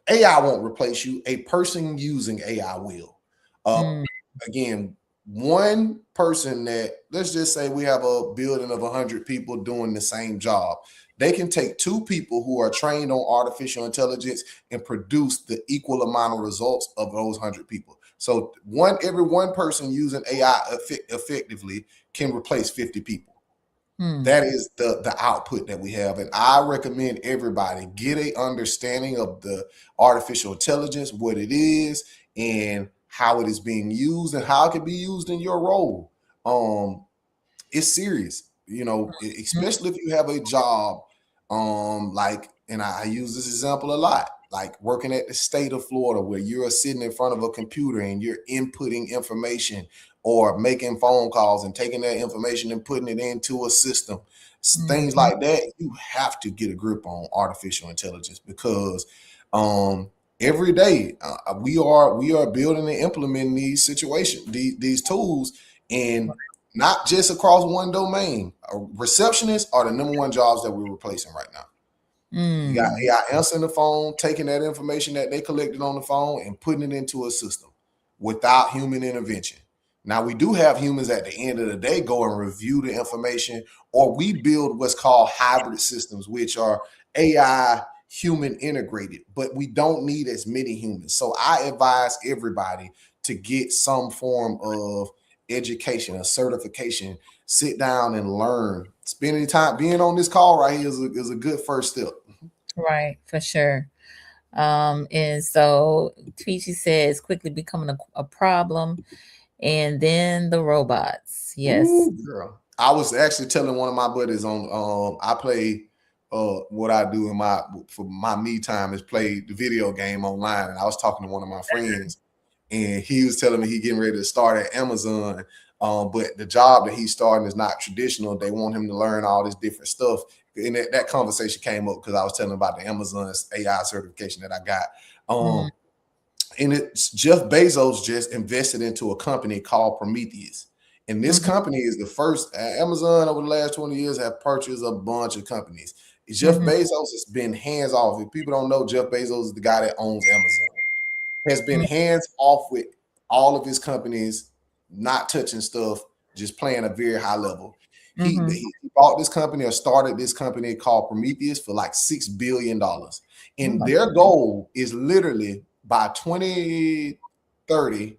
AI won't replace you, a person using AI will. Uh, Mm, Again, one person that, let's just say we have a building of 100 people doing the same job. They can take two people who are trained on artificial intelligence and produce the equal amount of results of those 100 people. So every one person using AI effectively can replace 50 people. mm, That is the output that we have. And I recommend everybody get a understanding of the artificial intelligence, what it is, and how it is being used and how it can be used in your role. It's serious, especially if you have a job, like, and I use this example a lot, like working at the state of Florida, where you're sitting in front of a computer and you're inputting information or making phone calls and taking that information and putting it into a system. Things mm, like that, you have to get a grip on artificial intelligence, because every day we are building and implementing these situations, these tools, and not just across one domain. Receptionists are the number one jobs that we're replacing right now. You got mm. AI answering the phone, taking that information that they collected on the phone and putting it into a system without human intervention. Now, we do have humans at the end of the day go and review the information, or we build what's called hybrid systems, which are AI human integrated, but we don't need as many humans. So I advise everybody to get some form of education, a certification, sit down and learn. Spending time being on this call right here is a good first step. Right, for sure. And so Tweety says quickly becoming a problem, and then the robots. Yes. Ooh, girl. I was actually telling one of my buddies on I play what I do in my for my me time is play the video game online. And I was talking to one of my friends, and he was telling me he getting ready to start at Amazon. But the job that he's starting is not traditional. They want him to learn all this different stuff. And that conversation came up because I was telling him about the Amazon AI certification that I got. Mm, And it's Jeff Bezos just invested into a company called Prometheus. And this mhm, company is the first. Amazon over the last 20 years have purchased a bunch of companies. Jeff mhm, Bezos has been hands off. If people don't know, Jeff Bezos is the guy that owns Amazon, has been mm, hands off with all of his companies, not touching stuff, just playing a very high level. mhm. He bought this company or started this company called Prometheus for like $6 billion. Oh And my their goal is literally by 2030,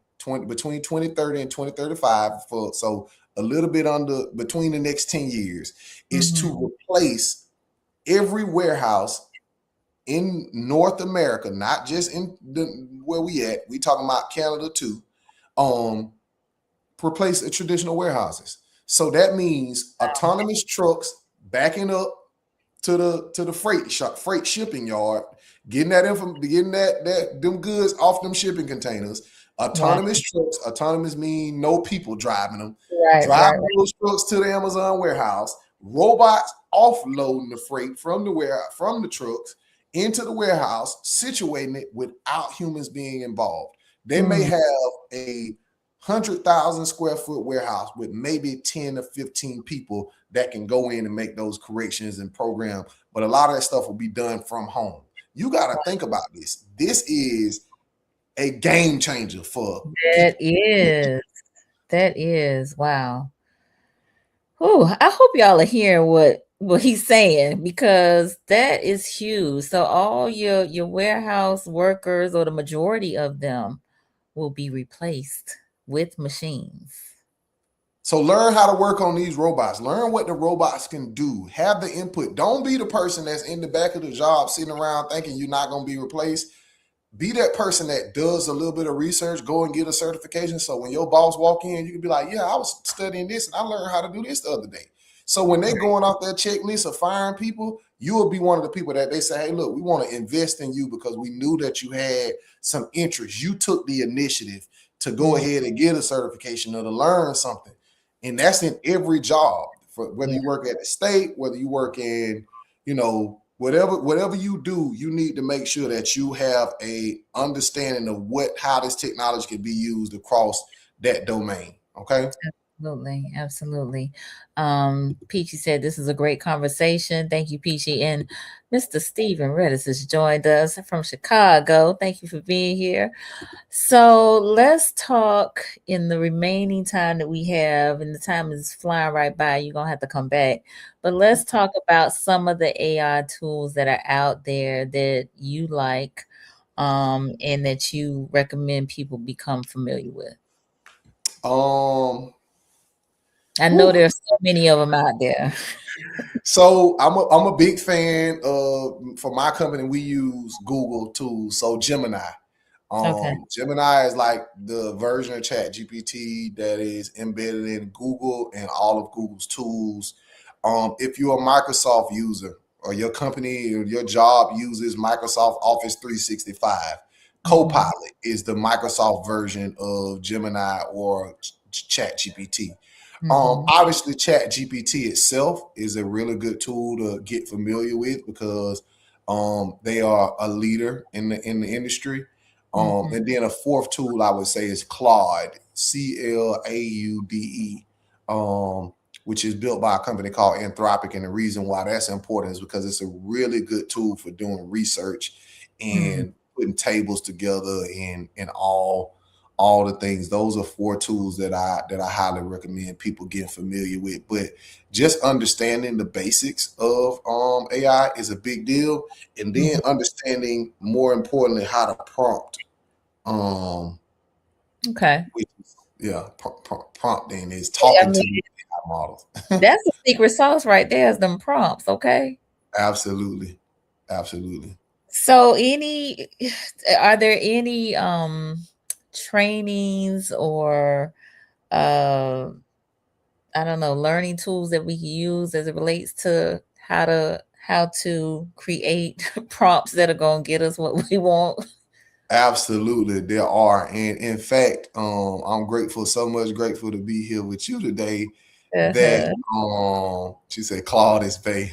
between 2030 and 2035, so a little bit under between the next 10 years, is Mhm, to replace every warehouse in North America, not just in where we at. We talking about Canada too. Um, Replace traditional warehouses. So that means autonomous trucks backing up to the freight shipping yard, getting that them goods off them shipping containers. right, Autonomous trucks. Autonomous mean no people driving them. right, Driving right, those trucks to the Amazon warehouse. Robots offloading the freight from the warehouse, from the trucks into the warehouse, situating it without humans being involved. They may mm, have a 100,000 square foot warehouse with maybe 10 or 15 people that can go in and make those corrections and program. But a lot of that stuff will be done from home. You got to think about this. This is a game changer for that people. is. That is wow. Ooh, I hope y'all are hearing what he's saying because that is huge. So all your warehouse workers or the majority of them will be replaced with machines. So learn how to work on these robots. Learn what the robots can do. Have the input. Don't be the person that's in the back of the job sitting around thinking you're not going to be replaced. Be that person that does a little bit of research, go and get a certification. So when your boss walk in, you can be like, yeah, I was studying this and I learned how to do this the other day. So when they going off that checklist of firing people, you will be one of the people that they say, hey, look, we want to invest in you because we knew that you had some interest. You took the initiative to go Mm, ahead and get a certification or to learn something. And that's in every job, for whether yeah, you work at the state, whether you work in, whatever you do, you need to make sure that you have a understanding of how this technology can be used across that domain. Okay. absolutely, absolutely. Peachy said this is a great conversation. Thank you, Peachy. And Mr. Stephen Redis has joined us from Chicago. Thank you for being here. So let's talk in the remaining time that we have, and the time is flying right by. You're gonna have to come back, but let's talk about some of the AI tools that are out there that you like, and that you recommend people become familiar with. Um. I know Whew. there's so many of them out there. So I'm a big fan of, for my company we use Google tools. So Gemini. Okay. Gemini is like the version of Chat GPT that is embedded in Google and all of Google's tools. If you're a Microsoft user or your company or your job uses Microsoft Office 365, Mhm, Copilot is the Microsoft version of Gemini or Chat GPT. mhm, Obviously, Chat GPT itself is a really good tool to get familiar with because they are a leader in the industry. mhm, And then a fourth tool I would say is Claude, Claude, which is built by a company called Anthropic. And the reason why that's important is because it's a really good tool for doing research mhm. and putting tables together and all the things. Those are four tools that I highly recommend people getting familiar with. But just understanding the basics of AI is a big deal, and then Mhm. understanding more importantly how to prompt. Um, Okay. which is, yeah, prompting is I talking mean, to the AI models. that's the secret sauce right there is them prompts, okay? Absolutely, absolutely. So any are there any trainings or uh I don't know, learning tools that we can use as it relates to how to create prompts that are going to get us what we want? Absolutely, there are, and in fact, I'm grateful, so much grateful to be here with you today. That Uh-huh. she said, "Claude is Bay."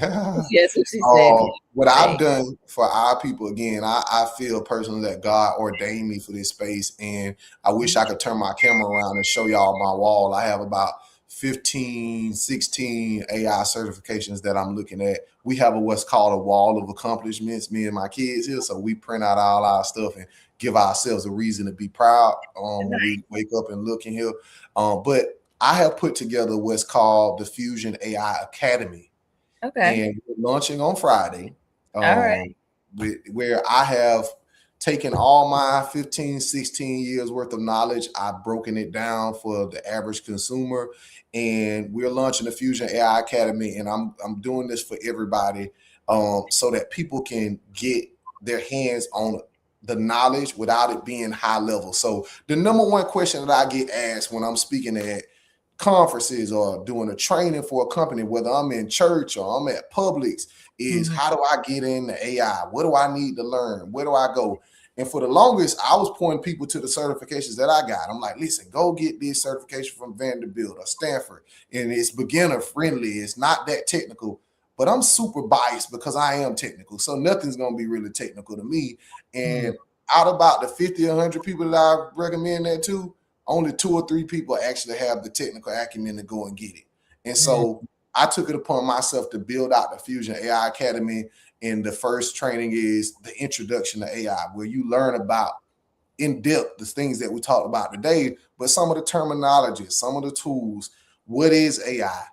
Yes, what she said. What I've Right. done for our people, again, I feel personally that God ordained me for this space, and I wish I could turn my camera around and show y'all my wall. I have about 15, 16 AI certifications that I'm looking at. We have what's called a wall of accomplishments, me and my kids here. So we print out all our stuff and give ourselves a reason to be proud when we wake up and look in here. But I have put together what's called the Phusion AI Academy, Okay. and we're launching on Friday, All right. where I have taken all my 15, 16 years worth of knowledge. I've broken it down for the average consumer, and we're launching the Fusion AI Academy, and I'm doing this for everybody, so that people can get their hands on the knowledge without it being high level. So the number one question that I get asked when I'm speaking at conferences or doing a training for a company, whether I'm in church or I'm at Publix, is Mhm, how do I get into AI? What do I need to learn? Where do I go? And for the longest, I was pointing people to the certifications that I got. I'm like, listen, go get this certification from Vanderbilt or Stanford. And it's beginner friendly. It's not that technical, but I'm super biased because I am technical. So nothing's going to be really technical to me. mhm, And out about the 50 or 100 people that I recommend that to, only two or three people actually have the technical acumen to go and get it. And mhm, so I took it upon myself to build out the Fusion AI Academy. And the first training is the introduction to AI, where you learn about in depth the things that we talked about today, but some of the terminology, some of the tools. What is AI?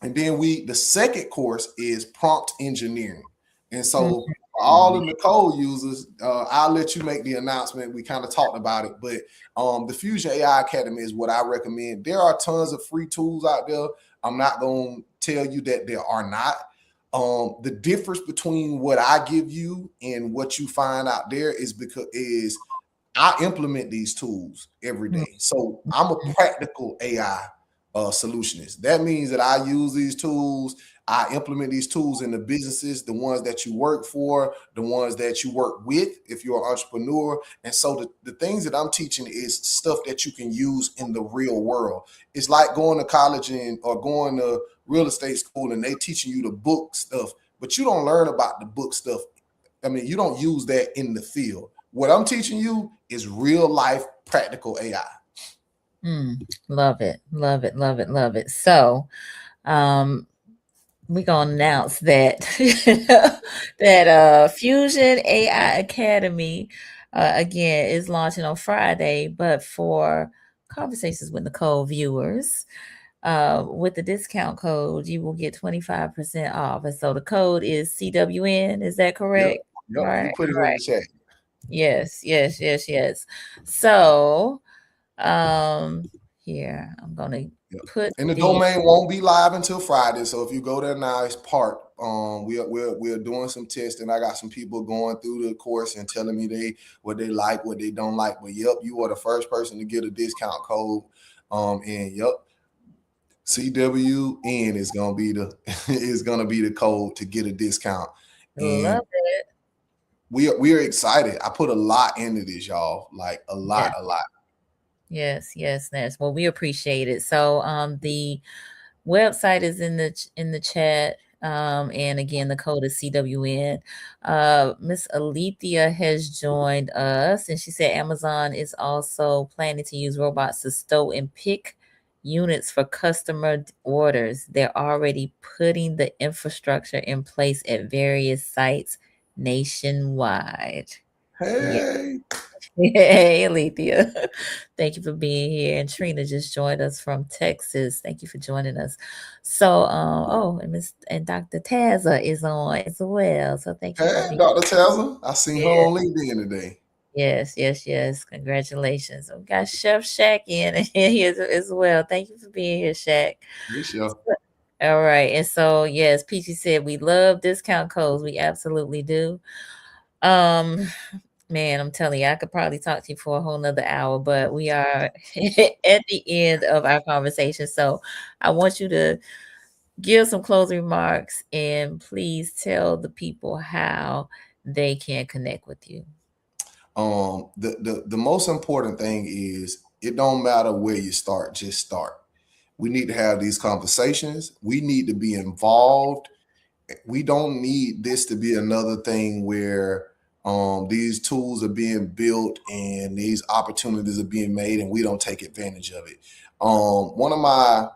And then the second course is prompt engineering. And so for all the Nicole users, I'll let you make the announcement. We kind of talked about it, but the Phusion AI Academy is what I recommend. There are tons of free tools out there. I'm not going to tell you that there are not. The difference between what I give you and what you find out there is I implement these tools every day. So I'm a practical AI solutionist. That means that I use these tools. I implement these tools in the businesses, the ones that you work for, the ones that you work with if you're an entrepreneur. And so the things that I'm teaching is stuff that you can use in the real world. It's like going to college or going to real estate school and they teaching you the book stuff, but you don't learn about the book stuff. I mean, you don't use that in the field. What I'm teaching you is real life practical AI. Love it, love it, love it, love it. So, we're gonna announce that that Phusion AI Academy again is launching on Friday, but for Conversations with Nicole viewers, with the discount code, you will get 25% off. And so the code is CWN. Is that Yep. correct? Yep. All You right. put it All in right. the chat. Yes, yes, yes, yes. So, um, here I'm gonna Yep. put And the the domain won't be live until Friday. So if you go there now, it's part. We're doing some testing. I got some people going through the course and telling me what they like, what they don't like. But yep, you are the first person to get a discount code. And yep, CWN is gonna be the is gonna be the code to get a discount. And love it. we are excited. I put a lot into this, y'all. Like a lot, Yeah. a lot. Yes, yes, yes. Well, we appreciate it. So, the website is in the chat. And again, the code is CWN. Miss Alethea has joined us, and she said Amazon is also planning to use robots to stow and pick units for customer orders. They're already putting the infrastructure in place at various sites nationwide. Yeah. Hey, Hey, Alethea. Thank you for being here. And Trina just joined us from Texas. Thank you for joining us. So, and Dr. Taza is on as well. So thank you for hey, being Dr. Tazza. I seen her here. on LinkedIn today. Yes, yes, yes. Congratulations. We got Chef Shaq in here as well. Thank you for being here, Shaq. Hey, Chef. All right. And so, yes, Peachy said we love discount codes. We absolutely do. Um, Man, I'm telling you, I could probably talk to you for a whole nother hour, but we are at the end of our conversation. So I want you to give some closing remarks and please tell the people how they can connect with you. The most important thing is it don't matter where you start, just start. We need to have these conversations. We need to be involved. We don't need this to be another thing where these tools are being built and these opportunities are being made and we don't take advantage of it. One of my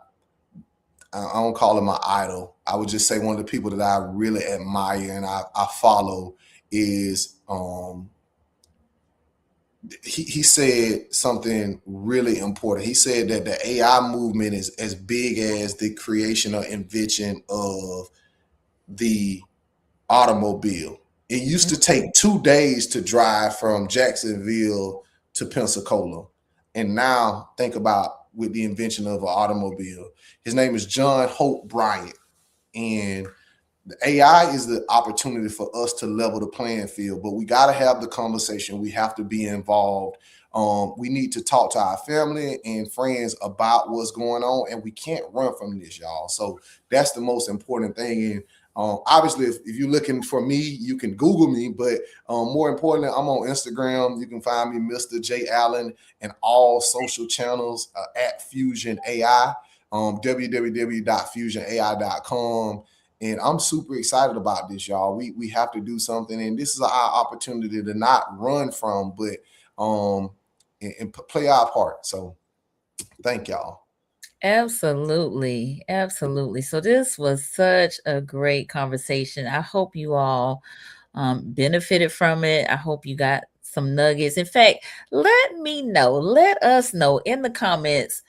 I don't call him my idol. I would just say one of the people that I really admire and I follow is he said something really important. He said that the AI movement is as big as the creation or invention of the automobile. It used to take 2 days to drive from Jacksonville to Pensacola. And now think about with the invention of an automobile. His name is John Hope Bryant. And the AI is the opportunity for us to level the playing field, but we got to have the conversation. We have to be involved. We need to talk to our family and friends about what's going on, and we can't run from this, y'all. So that's the most important thing. And obviously, if you're looking for me, you can Google me. But more importantly, I'm on Instagram. You can find me, Mr. J Allen, and all social channels at Phusion AI, www.phusionai.com. And I'm super excited about this, y'all. We have to do something, and this is our opportunity to not run from, but and play our part. So, thank y'all. Absolutely. Absolutely. So this was such a great conversation. I hope you all benefited from it. I hope you got some nuggets. In fact, let us know in the comments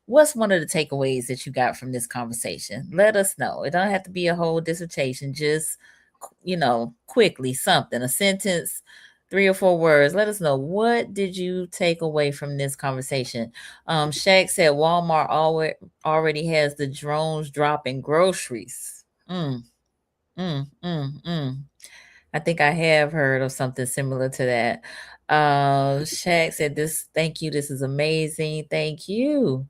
what's one of the takeaways that you got from this conversation. Let us know. It don't have to be a whole dissertation, just quickly something, a sentence, 3 or 4 words. Let us know, what did you take away from this conversation. Shaq said Walmart already has the drones dropping groceries. Mm, mm, mm. I think I have heard of something similar to that. Shaq said, thank you, this is amazing. Thank you.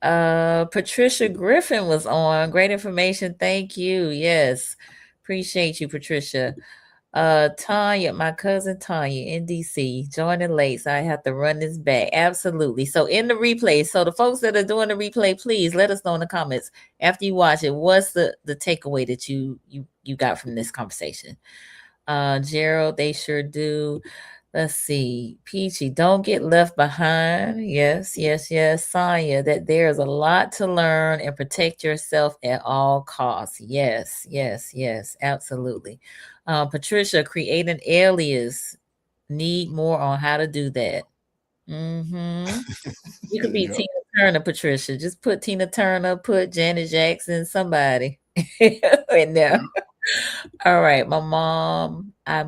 Patricia Griffin was on. Great information. Thank you. Yes. Appreciate you, Patricia. Tanya, my cousin Tanya in DC, joining late, so I have to run this back. Absolutely. So in the replay, so the folks that are doing the replay, please let us know in the comments after you watch it, what's the takeaway that you got from this conversation. Gerald, they sure do. Let's see. Peachy, don't get left behind. Yes, yes, yes. Sonia, that there's a lot to learn and protect yourself at all costs. Yes, yes, yes, absolutely. Patricia, create an alias. Need more on how to do that. Mm-hmm. You could be Yep. Tina Turner, Patricia. Just put Tina Turner, put Janet Jackson, somebody in there. All right, my mom, all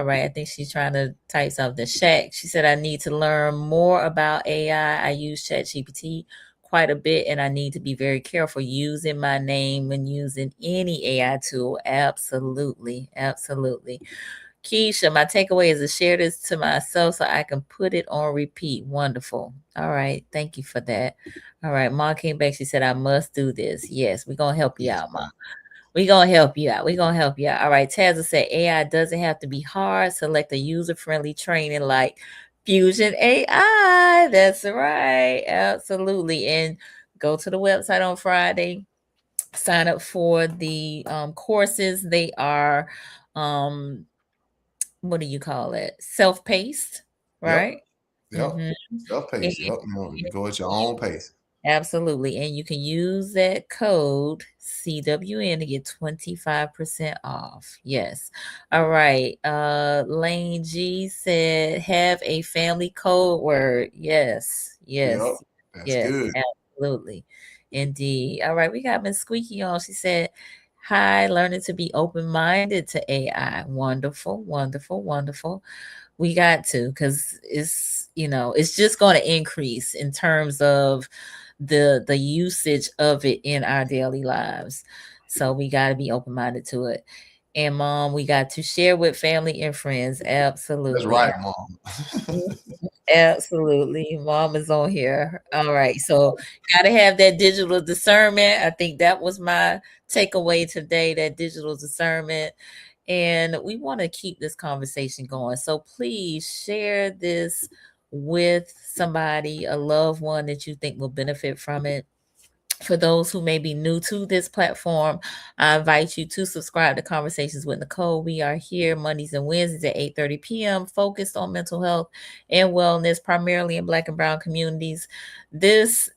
right, I think she's trying to type something. Shaq, she said, I need to learn more about AI. I use ChatGPT quite a bit, and I need to be very careful using my name when using any AI tool. Absolutely. Absolutely. Keisha, my takeaway is to share this to myself so I can put it on repeat. Wonderful. All right. Thank you for that. All right. Mom came back. She said, I must do this. Yes, we're going to help you Yes, out, Mom. ma'am. We're going to help you out. We're going to help you out. All right. Tazza said AI doesn't have to be hard. Select a user-friendly training like Phusion AI. That's right. Absolutely. And go to the website on Friday. Sign up for the courses. They are, what do you call it? Self-paced, Yep. right? Yep. Mm-hmm. Self-paced. Yep. You go at your own pace. Absolutely. And you can use that code CWN to get 25% off. Yes. All right. Lane G said, have a family code word. Yes. Yep. Yes. That's Yes. good. Absolutely. Indeed. All right. We got Miss Squeaky on. She said, hi, learning to be open-minded to AI. Wonderful, wonderful, wonderful. We got to, because it's just going to increase in terms of the usage of it in our daily lives. So we got to be open-minded to it. And mom, we got to share with family and friends. That's Absolutely. right, mom. Absolutely. Mom is on here. All right. So gotta have that digital discernment. I think that was my takeaway today, that digital discernment. And we want to keep this conversation going. So please share this with somebody, a loved one that you think will benefit from it. For those who may be new to this platform, I invite you to subscribe to Conversations with Nicole. We are here Mondays and Wednesdays at 8:30 p.m., focused on mental health and wellness, primarily in Black and Brown communities. This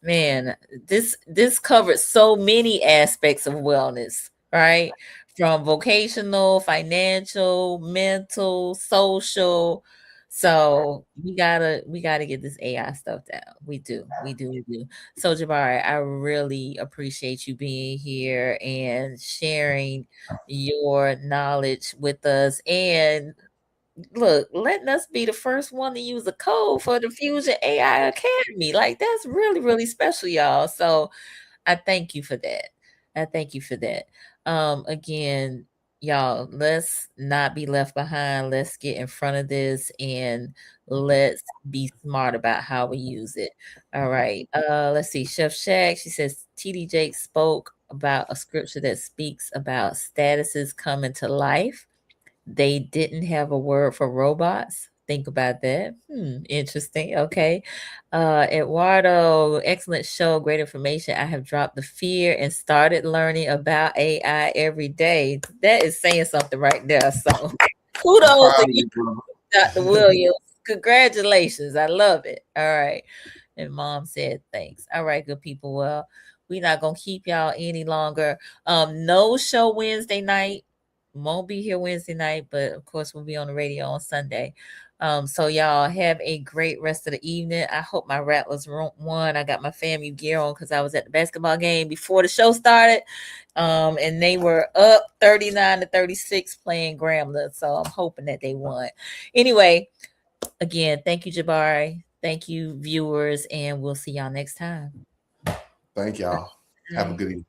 covers so many aspects of wellness, right? From vocational, financial, mental, social. So we gotta get this AI stuff down. We do. So, Ja'Baree, I really appreciate you being here and sharing your knowledge with us. And look, letting us be the first one to use a code for the Phusion AI Academy. Like, that's really, really special, y'all. So, I thank you for that. I thank you for that. Again, y'all, let's not be left behind. Let's get in front of this and let's be smart about how we use it. All right. Let's see. Chef Shag, she says TD Jake spoke about a scripture that speaks about statuses coming to life. They didn't have a word for robots. Think about that. Interesting. Okay. Eduardo, excellent show, great information. I have dropped the fear and started learning about AI every day. That is saying something right there. So I'm kudos proud to of you, you, brother. Dr. Williams. Congratulations. I love it. All right. And mom said thanks. All right, good people. Well, we're not gonna keep y'all any longer. No show Wednesday night. Won't be here Wednesday night, but of course we'll be on the radio on Sunday. So y'all have a great rest of the evening. I hope my Rattlers won. I got my FAMU gear on because I was at the basketball game before the show started. And they were up 39-36 playing Grambling. So I'm hoping that they won. Anyway, again, thank you, Ja'Baree. Thank you, viewers, and we'll see y'all next time. Thank y'all. Have a good evening.